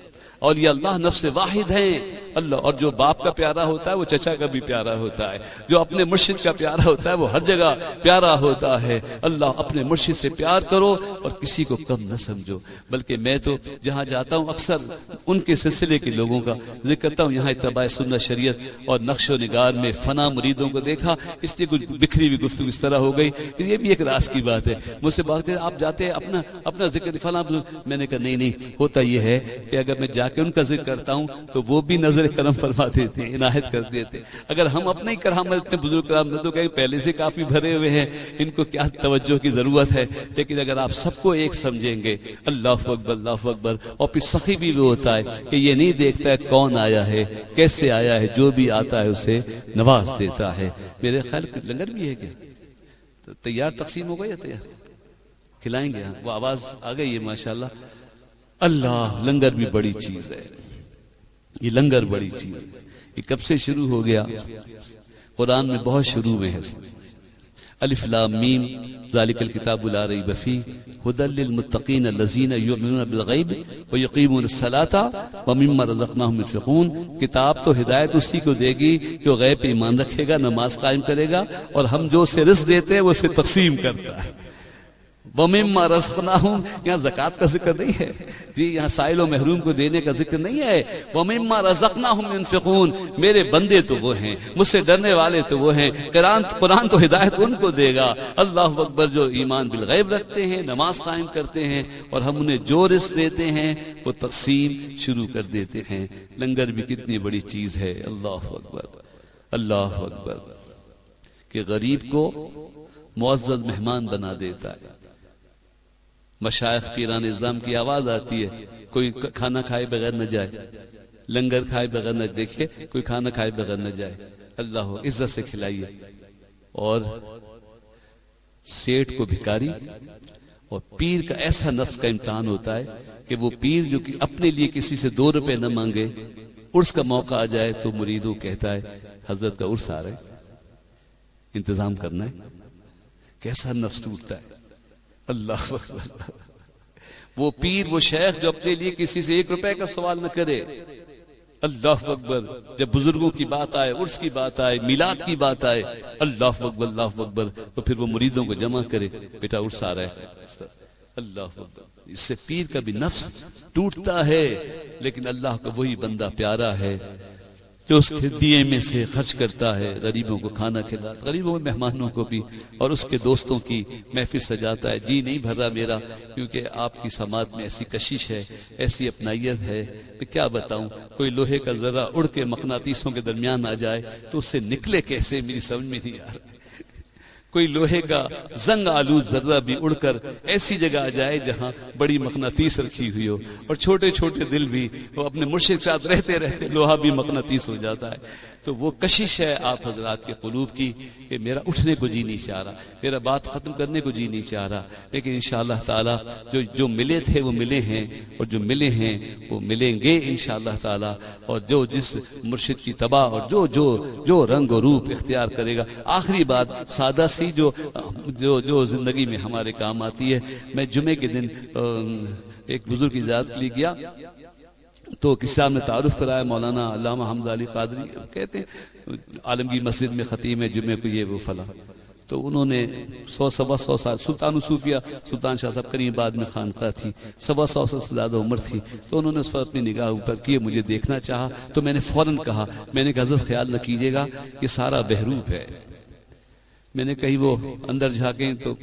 اولیاء اللہ نفس واحد ہیں، اللہ. اور جو باپ کا پیارا ہوتا ہے وہ چچا کا بھی پیارا ہوتا ہے, جو اپنے مرشد کا پیارا ہوتا ہے وہ ہر جگہ پیارا ہوتا ہے. اللہ اپنے مرشد سے پیار کرو اور کسی کو کم نہ سمجھو. بلکہ میں تو جہاں جاتا ہوں اکثر ان کے سلسلے کے لوگوں کا ذکر کرتا ہوں. یہاں اتباع سنت شریعت اور نقش و نگار میں فنا مریدوں کو دیکھا, اس لیے کچھ بکھری ہوئی گفتگو اس طرح ہو گئی. یہ بھی ایک راز کی بات ہے. مجھ سے بات کرتے آپ جاتے ہیں اپنا ذکر فلاں, میں نے کہا نہیں, ہوتا یہ ہے کہ اگر میں جا کے ان کا ذکر کرتا ہوں تو وہ بھی نظر کرم فرما دیتے ہیں, عنایت کر دیتے ہیں. اگر ہم اپنے ہی کرامت اپنے بزرگ کرام تو کہیں پہلے سے کافی بھرے ہوئے ہیں, ان کو کیا توجہ کی ضرورت ہے. لیکن اگر آپ سب کو ایک سمجھیں گے, اللہ اکبر اللہ اکبر. اور پھر سخی بھی وہ ہوتا ہے کہ یہ نہیں دیکھتا ہے کون آیا ہے کیسے آیا ہے, جو بھی آتا ہے اسے نواز دیتا ہے. میرے خیال لنگر بھی ہے کیا تیار تقسیم ہو گئی یا تیار کھلائیں گے؟ وہ آواز آ گئی ہے ماشاءاللہ. اللہ لنگر بھی بڑی چیز ہے, یہ لنگر بڑی چیز ہے. یہ کب سے شروع ہو گیا؟ قرآن میں بہت شروع میں ہے. الف لام میم ذالک الکتاب لا ریب فیہ ھدی للمتقین الذین یؤمنون بالغیب ویقیمون الصلاۃ ومما رزقناہم ينفقون. کتاب تو ہدایت اسی کو دے گی جو غیب پہ ایمان رکھے گا, نماز قائم کرے گا, اور ہم جو اسے رزق دیتے ہیں وہ اسے تقسیم کرتا ہے. وَمِمَّا رَزَقْنَاهُمْ, یہاں زکوٰۃ کا ذکر نہیں ہے جی, یہاں سائل و محروم کو دینے کا ذکر نہیں ہے. وَمِمَّا رَزَقْنَاهُمْ يُنْفِقُونَ, میرے بندے تو وہ ہیں, مجھ سے ڈرنے والے تو وہ ہیں. قرآن تو ہدایت ان کو دے گا. اللہ اکبر, جو ایمان بالغیب رکھتے ہیں, نماز قائم کرتے ہیں, اور ہم انہیں جو رزق دیتے ہیں وہ تقسیم شروع کر دیتے ہیں. لنگر بھی کتنی بڑی چیز ہے. اللہ اکبر اللہ اکبر, کہ غریب کو معزز مہمان بنا دیتا ہے. مشائخ پیران نظام کی آواز آتی ہے, کوئی کھانا کھائے بغیر نہ جائے, لنگر کھائے بغیر نہ, دیکھے کوئی کھانا کھائے بغیر نہ جائے. اللہ عزت سے کھلائیے. اور سیٹ کو بھکاری, اور پیر کا ایسا نفس کا امتحان ہوتا ہے کہ وہ پیر جو کہ اپنے لیے کسی سے 2 روپے نہ مانگے, عرس کا موقع آ جائے تو مریدوں کہتا ہے حضرت کا عرس آ رہا ہے, انتظام کرنا ہے. کیسا نفس ٹوٹتا ہے. اللہ اکبر. وہ پیر وہ شیخ جو اپنے لیے کسی سے 1 روپے کا سوال نہ کرے. اللہ اکبر. جب بزرگوں کی بات آئے, عرس کی بات آئے, میلاد کی بات آئے, اللہ اکبر اللہ اکبر, تو پھر وہ مریدوں کو جمع کرے, بیٹا عرس آ رہا ہے. اللہ اکبر. اس سے پیر کا بھی نفس ٹوٹتا ہے. لیکن اللہ کا وہی بندہ پیارا ہے جو اس کے دیے میں سے خرچ کرتا ہے, غریبوں کو کھانا کھلاتا, غریبوں مہمانوں کو بھی, اور اس کے دوستوں کی محفل سجاتا ہے. جی نہیں بھر رہا میرا, کیونکہ آپ کی سماعت میں ایسی کشش ہے, ایسی اپنائیت ہے کہ کیا بتاؤں. کوئی لوہے کا ذرہ اڑ کے مقناطیسوں کے درمیان آ جائے تو اس سے نکلے کیسے, میری سمجھ میں نہیں آ رہا. کوئی لوہے کا زنگ آلود ذرہ بھی اڑ کر ایسی جگہ آ جائے جہاں بڑی مقناطیس رکھی ہوئی ہو, اور چھوٹے چھوٹے دل بھی وہ اپنے مرشد کے ساتھ رہتے رہتے لوہا بھی مقناطیس ہو جاتا ہے. تو وہ کشش ہے آپ حضرات کے قلوب کی کہ میرا اٹھنے کو جی نہیں چاہ رہا, میرا بات ختم کرنے کو جی نہیں چاہ رہا. لیکن انشاءاللہ تعالی جو ملے تھے وہ ملے ہیں, اور جو ملے ہیں وہ ملیں گے انشاءاللہ تعالی. اور جو جس مرشد کی تباہ اور جو رنگ و روپ اختیار کرے گا. آخری بات سادہ سی جو زندگی میں ہمارے کام آتی ہے. میں جمعے کے دن ایک بزرگ کی زیارت کے لیے گیا تو کسی صاحب نے تعارف کرایا, مولانا علامہ حمزہ علی قادری, کہتے ہیں عالمگیر مسجد میں خطیب ہے, جمعے کو یہ وہ فلاں. تو انہوں نے 100 سال سلطان صوفیہ سلطان شاہ صاحب کریم بعد میں خانقاہ تھی, 100 سے زیادہ عمر تھی. تو انہوں نے اس وقت اپنی نگاہ اوپر کی, مجھے دیکھنا چاہا. تو میں نے فوراً کہا, میں نے کہا حضرت خیال نہ کیجیے گا یہ سارا بہروپ ہے. میں نے کہیں وہ اندر جھانکیں تو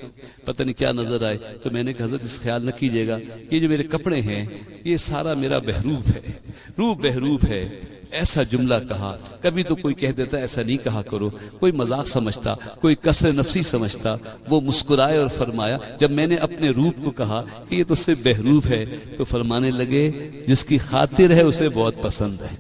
پتہ نہیں کیا نظر آئے. تو میں نے کہا حضرت اس خیال نہ کیجیے گا, یہ جو میرے کپڑے ہیں یہ سارا میرا بہروپ ہے, روح بہروپ ہے. ایسا جملہ کہا. کبھی تو کوئی کہہ دیتا ایسا نہیں کہا کرو, کوئی مذاق سمجھتا, کوئی کسر نفسی سمجھتا. وہ مسکرائے اور فرمایا, جب میں نے اپنے روپ کو کہا کہ یہ تو صرف بہروپ ہے, تو فرمانے لگے جس کی خاطر ہے اسے بہت پسند ہے.